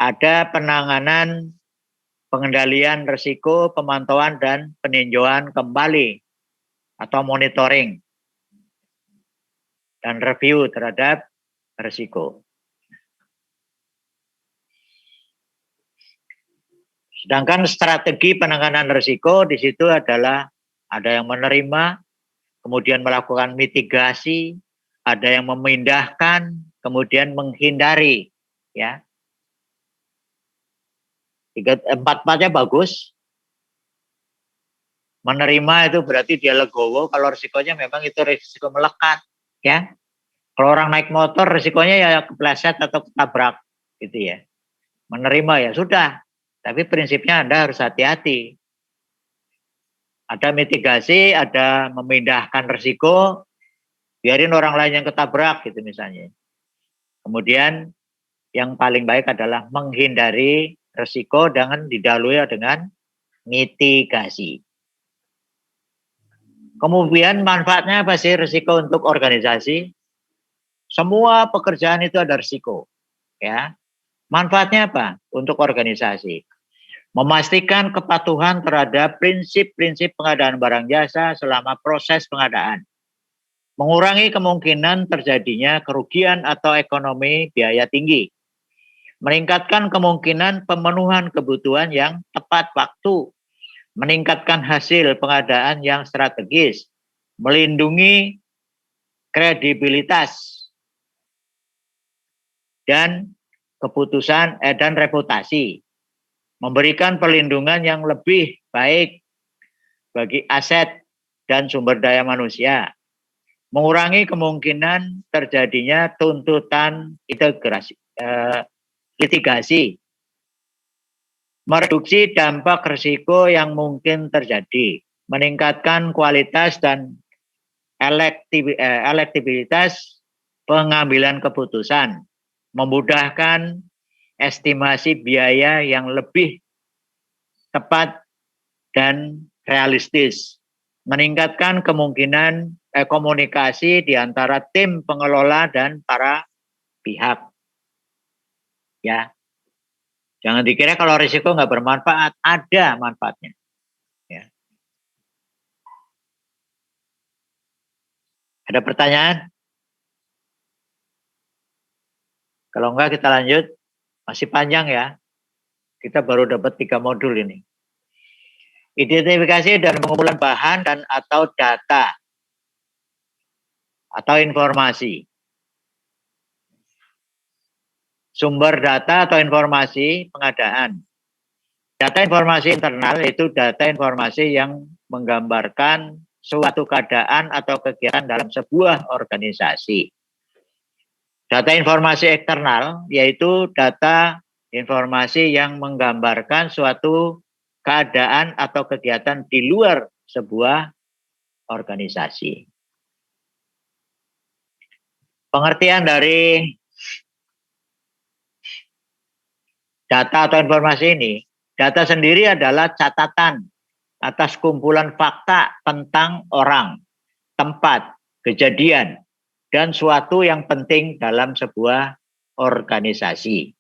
[SPEAKER 1] Ada penanganan, pengendalian risiko, pemantauan, dan peninjauan kembali atau monitoring dan review terhadap risiko. Sedangkan strategi penanganan risiko di situ adalah ada yang menerima, kemudian melakukan mitigasi, ada yang memindahkan, kemudian menghindari, ya. 4-4-nya bagus. Menerima itu berarti dia legowo, kalau risikonya memang itu risiko melekat, ya. Kalau orang naik motor risikonya ya kepleset atau ketabrak, gitu ya. Menerima ya sudah, tapi prinsipnya Anda harus hati-hati. Ada mitigasi, ada memindahkan risiko, biarin orang lain yang ketabrak gitu misalnya. Kemudian yang paling baik adalah menghindari risiko dengan didahului dengan mitigasi. Kemudian manfaatnya apa sih risiko untuk organisasi? Semua pekerjaan itu ada risiko, ya. Manfaatnya apa untuk organisasi? Memastikan kepatuhan terhadap prinsip-prinsip pengadaan barang jasa selama proses pengadaan. Mengurangi kemungkinan terjadinya kerugian atau ekonomi biaya tinggi. Meningkatkan kemungkinan pemenuhan kebutuhan yang tepat waktu. Meningkatkan hasil pengadaan yang strategis. Melindungi kredibilitas dan keputusan dan reputasi. Memberikan perlindungan yang lebih baik bagi aset dan sumber daya manusia, mengurangi kemungkinan terjadinya tuntutan litigasi, mereduksi dampak risiko yang mungkin terjadi, meningkatkan kualitas dan elektibilitas pengambilan keputusan, memudahkan estimasi biaya yang lebih tepat dan realistis, meningkatkan kemungkinan komunikasi di antara tim pengelola dan para pihak. Ya, jangan dikira kalau risiko nggak bermanfaat, ada manfaatnya. Ya. Ada pertanyaan? Kalau enggak kita lanjut, masih panjang ya. Kita baru dapat 3 modul ini. Identifikasi dan pengumpulan bahan dan atau data atau informasi. Sumber data atau informasi pengadaan. Data informasi internal itu data informasi yang menggambarkan suatu keadaan atau kegiatan dalam sebuah organisasi. Data informasi eksternal yaitu data informasi yang menggambarkan suatu keadaan atau kegiatan di luar sebuah organisasi. Pengertian dari data atau informasi ini, data sendiri adalah catatan atas kumpulan fakta tentang orang, tempat, kejadian, dan suatu yang penting dalam sebuah organisasi.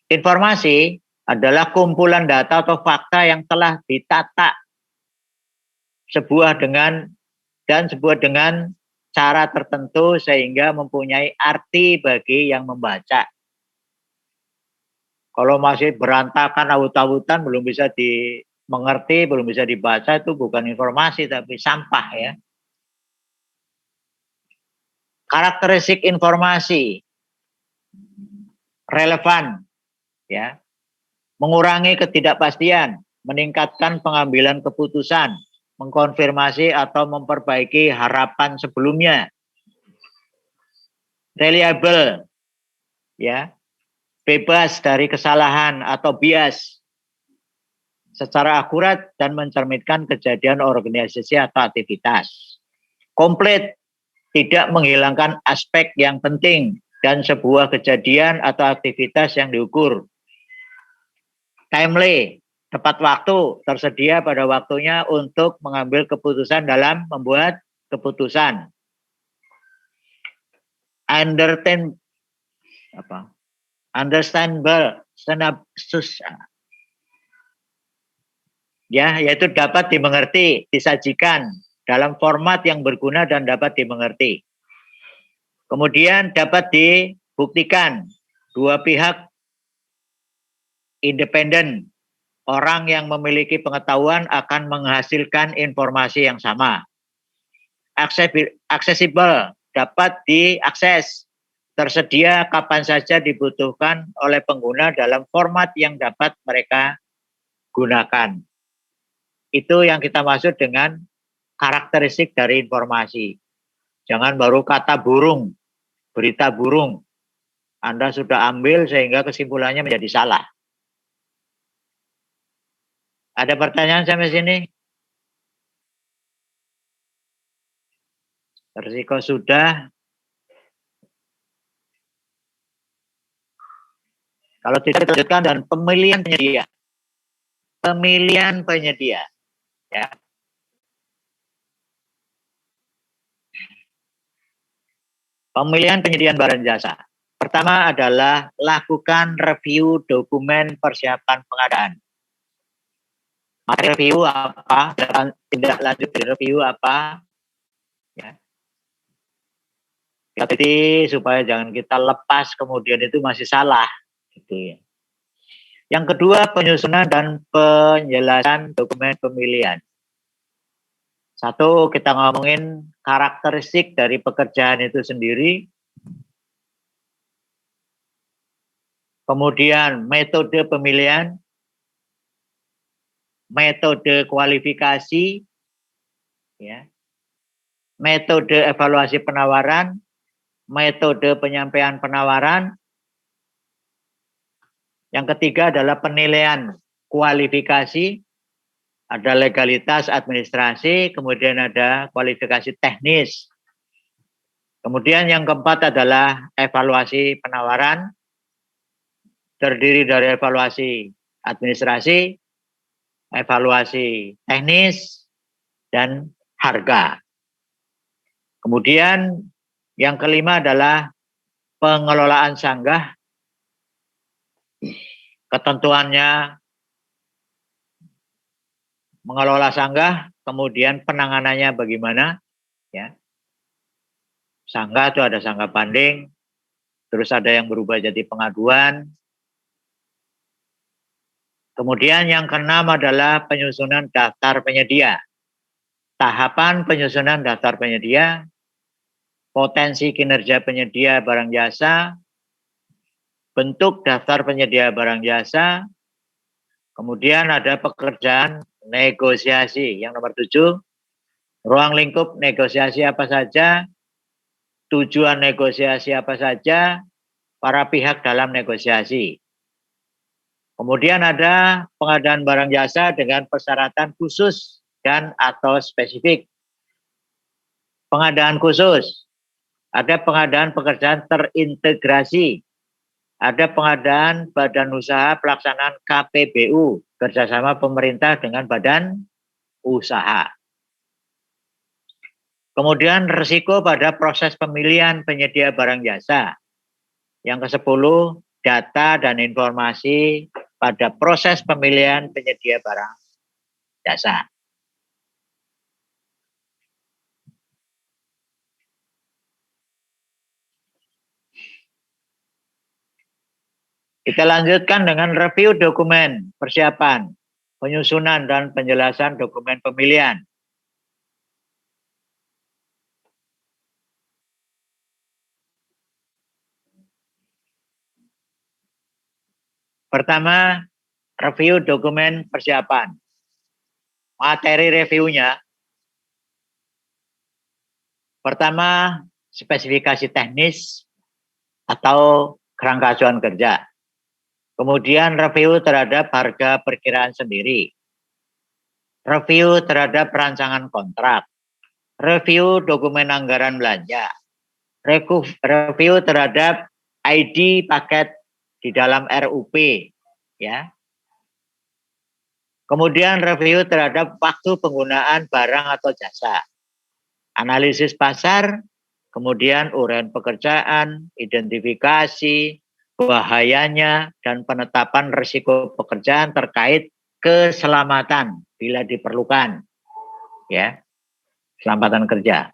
[SPEAKER 1] Informasi adalah kumpulan data atau fakta yang telah ditata sebuah dengan cara tertentu sehingga mempunyai arti bagi yang membaca. Kalau masih berantakan awut-awutan belum bisa dimengerti, belum bisa dibaca, itu bukan informasi tapi sampah ya. Karakteristik informasi relevan ya, mengurangi ketidakpastian, meningkatkan pengambilan keputusan, mengkonfirmasi atau memperbaiki harapan sebelumnya, reliable ya, bebas dari kesalahan atau bias, secara akurat dan mencerminkan kejadian organisasi atau aktivitas, komplit, tidak menghilangkan aspek yang penting dan sebuah kejadian atau aktivitas yang diukur. Timely, tepat waktu, tersedia pada waktunya untuk mengambil keputusan dalam membuat keputusan. Understandable, ya, yaitu dapat dimengerti, disajikan dalam format yang berguna dan dapat dimengerti. Kemudian dapat dibuktikan, dua pihak independen, orang yang memiliki pengetahuan akan menghasilkan informasi yang sama. Aksesibel, dapat diakses, tersedia kapan saja dibutuhkan oleh pengguna dalam format yang dapat mereka gunakan. Itu yang kita maksud dengan karakteristik dari informasi. Jangan baru kata burung, berita burung. Anda sudah ambil sehingga kesimpulannya menjadi salah. Ada pertanyaan sampai sini? Risiko sudah. Kalau tidak dilanjutkan dan pemilihan penyedia. pemilihan penyedia. Ya. Pemilihan penyediaan barang jasa. Pertama adalah lakukan review dokumen persiapan pengadaan. Materi review apa, tindak lanjut dari review apa, ya. Jadi supaya jangan kita lepas kemudian itu masih salah, gitu ya. Yang kedua, penyusunan dan penjelasan dokumen pemilihan. Satu, kita ngomongin karakteristik dari pekerjaan itu sendiri. Kemudian metode pemilihan, metode kualifikasi, ya, metode evaluasi penawaran, metode penyampaian penawaran. Yang ketiga adalah penilaian kualifikasi, ada legalitas administrasi, kemudian ada kualifikasi teknis. Kemudian yang keempat adalah evaluasi penawaran, terdiri dari evaluasi administrasi, evaluasi teknis, dan harga. Kemudian yang kelima adalah pengelolaan sanggah. Ketentuannya mengelola sanggah, kemudian penanganannya bagaimana, ya. Sanggah itu ada sanggah banding, terus ada yang berubah jadi pengaduan. Kemudian yang keenam adalah penyusunan daftar penyedia. Tahapan penyusunan daftar penyedia, potensi kinerja penyedia barang jasa, bentuk daftar penyedia barang jasa, kemudian ada pekerjaan negosiasi. Yang nomor 7, ruang lingkup negosiasi apa saja, tujuan negosiasi apa saja, para pihak dalam negosiasi. Kemudian ada pengadaan barang jasa dengan persyaratan khusus dan atau spesifik. Pengadaan khusus, ada pengadaan pekerjaan terintegrasi, ada pengadaan badan usaha pelaksanaan KPBU, kerjasama pemerintah dengan badan usaha. Kemudian risiko pada proses pemilihan penyedia barang jasa. Yang ke-10, data dan informasi pada proses pemilihan penyedia barang jasa. Kita lanjutkan dengan review dokumen persiapan, penyusunan dan penjelasan dokumen pemilihan. Pertama, review dokumen persiapan. Materi reviewnya, pertama, spesifikasi teknis atau kerangka acuan kerja. Kemudian review terhadap harga perkiraan sendiri. Review terhadap rancangan kontrak. Review dokumen anggaran belanja. Review terhadap ID paket di dalam RUP, ya. Kemudian review terhadap waktu penggunaan barang atau jasa. Analisis pasar, kemudian uraian pekerjaan, identifikasi bahayanya, dan penetapan risiko pekerjaan terkait keselamatan bila diperlukan, ya, keselamatan kerja.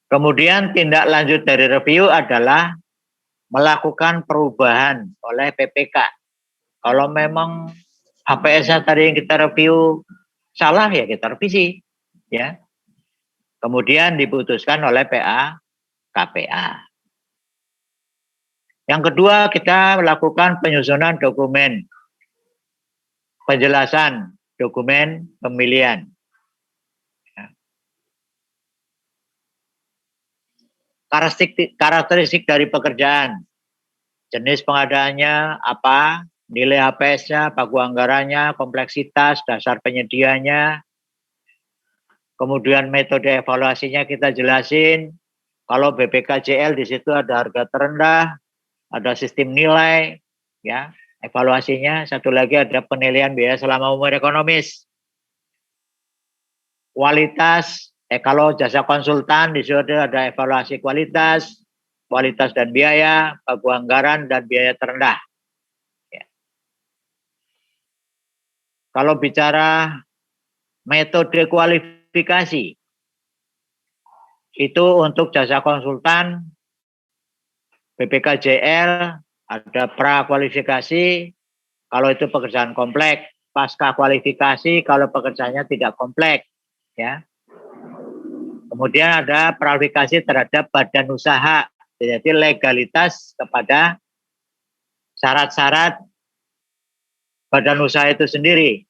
[SPEAKER 1] Kemudian tindak lanjut dari review adalah melakukan perubahan oleh PPK. Kalau memang HPS-nya tadi yang kita review salah, ya kita revisi, ya. Kemudian diputuskan oleh PA KPA. Yang kedua, kita melakukan penyusunan dokumen penjelasan dokumen pemilihan. Karakteristik dari pekerjaan, jenis pengadaannya apa, nilai HPS-nya, pagu anggarannya, kompleksitas, dasar penyedianya, kemudian metode evaluasinya kita jelasin. Kalau BPKJL di situ ada harga terendah, ada sistem nilai, ya. Evaluasinya satu lagi ada penilaian biaya selama umur ekonomis. Kualitas, kalau jasa konsultan di situ ada evaluasi kualitas dan biaya, baku anggaran dan biaya terendah. Ya. Kalau bicara metode kualifikasi, itu untuk jasa konsultan BPKJL ada pra kualifikasi kalau itu pekerjaan kompleks, pasca kualifikasi kalau pekerjaannya tidak kompleks, ya. Kemudian ada kualifikasi terhadap badan usaha, jadi legalitas kepada syarat-syarat badan usaha itu sendiri.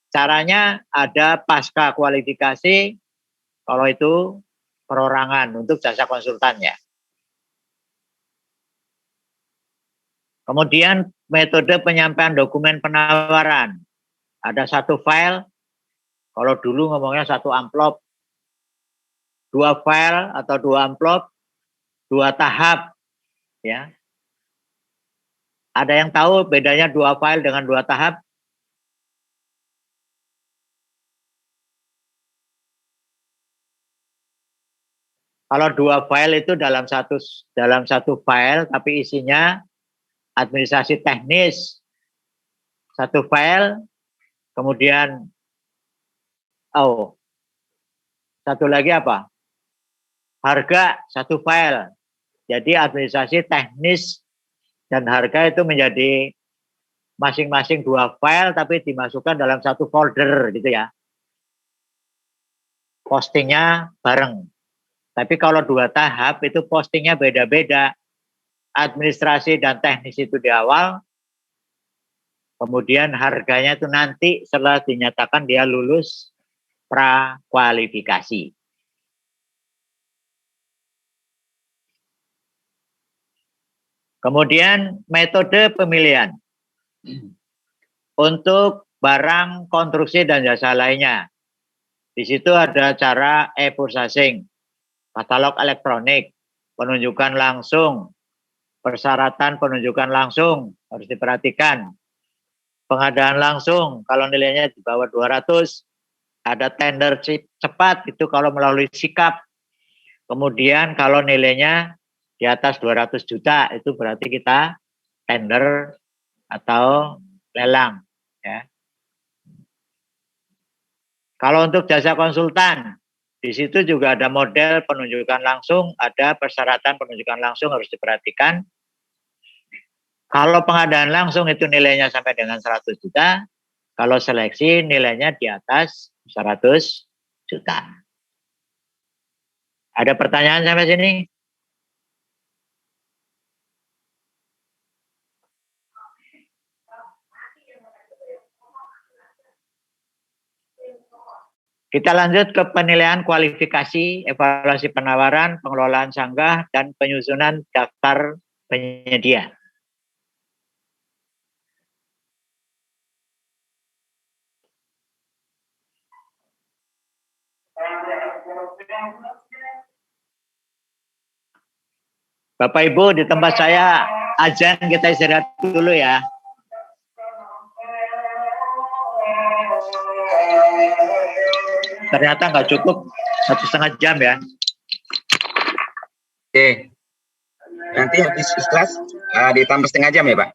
[SPEAKER 1] Caranya ada pasca kualifikasi kalau itu perorangan untuk jasa konsultannya. Kemudian metode penyampaian dokumen penawaran. Ada satu file, kalau dulu ngomongnya satu amplop, dua file atau dua amplop, dua tahap, ya. Ada yang tahu bedanya dua file dengan dua tahap? Kalau dua file itu dalam satu file, tapi isinya administrasi teknis. Satu file, kemudian satu lagi apa? Harga satu file. Jadi administrasi teknis dan harga itu menjadi masing-masing dua file tapi dimasukkan dalam satu folder gitu ya. Postingnya bareng. Tapi kalau dua tahap itu postingnya beda-beda. Administrasi dan teknis itu di awal, kemudian harganya itu nanti setelah dinyatakan dia lulus pra kualifikasi. Kemudian metode pemilihan untuk barang, konstruksi dan jasa lainnya. Di situ ada cara e-processing, katalog elektronik, penunjukan langsung, persyaratan penunjukan langsung harus diperhatikan. Pengadaan langsung kalau nilainya di bawah 200, ada tender cepat itu kalau melalui sikap. Kemudian kalau nilainya di atas 200 juta itu berarti kita tender atau lelang, ya. Kalau untuk jasa konsultan, di situ juga ada model penunjukan langsung, ada persyaratan penunjukan langsung harus diperhatikan. Kalau pengadaan langsung itu nilainya sampai dengan 100 juta, kalau seleksi nilainya di atas 100 juta. Ada pertanyaan sampai sini? Kita lanjut ke penilaian kualifikasi, evaluasi penawaran, pengelolaan sanggah, dan penyusunan daftar penyedia. Bapak Ibu, di tempat saya azan, kita istirahat dulu ya. Ternyata nggak cukup 1,5 jam ya.
[SPEAKER 2] Oke. Nanti habis kelas ditambah setengah jam ya, Pak?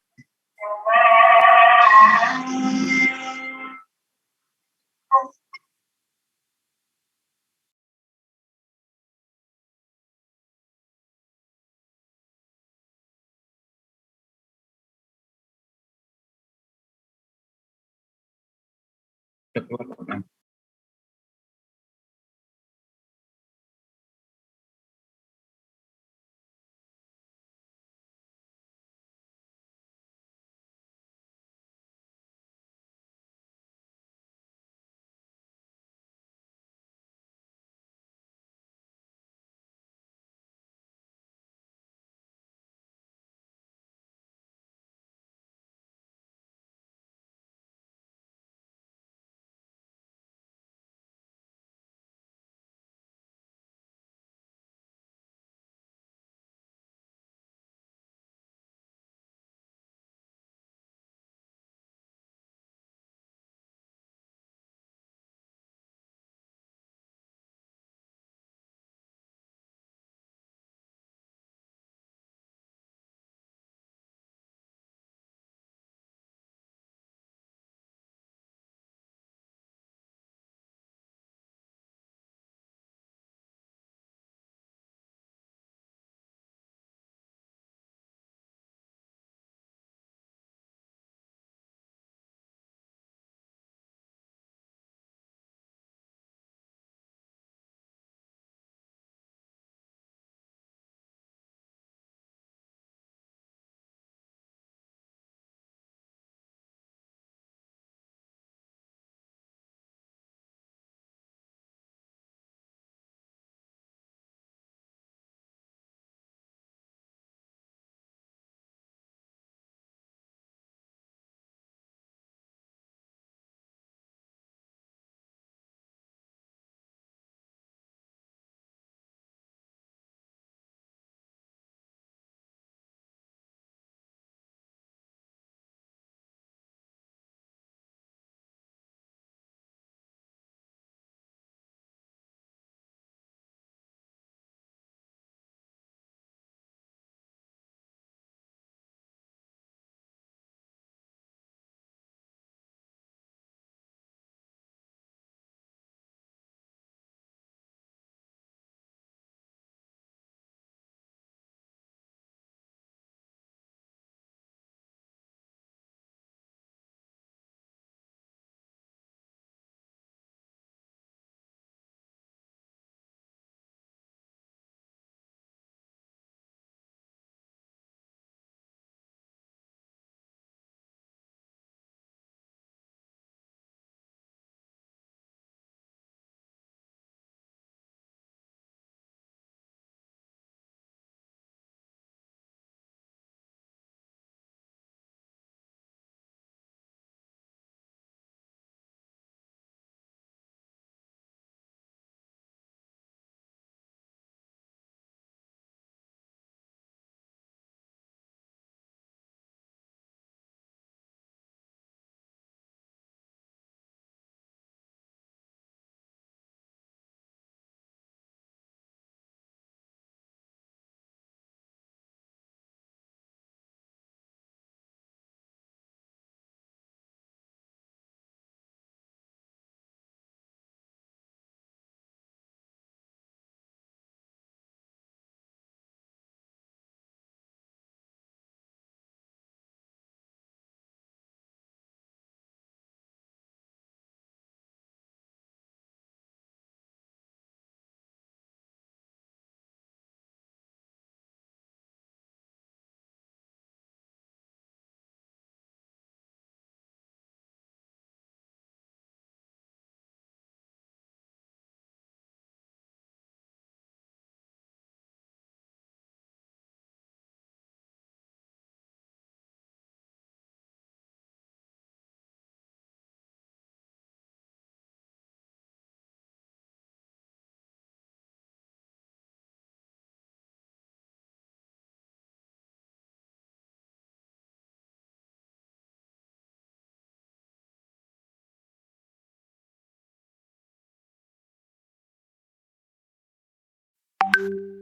[SPEAKER 3] Pak.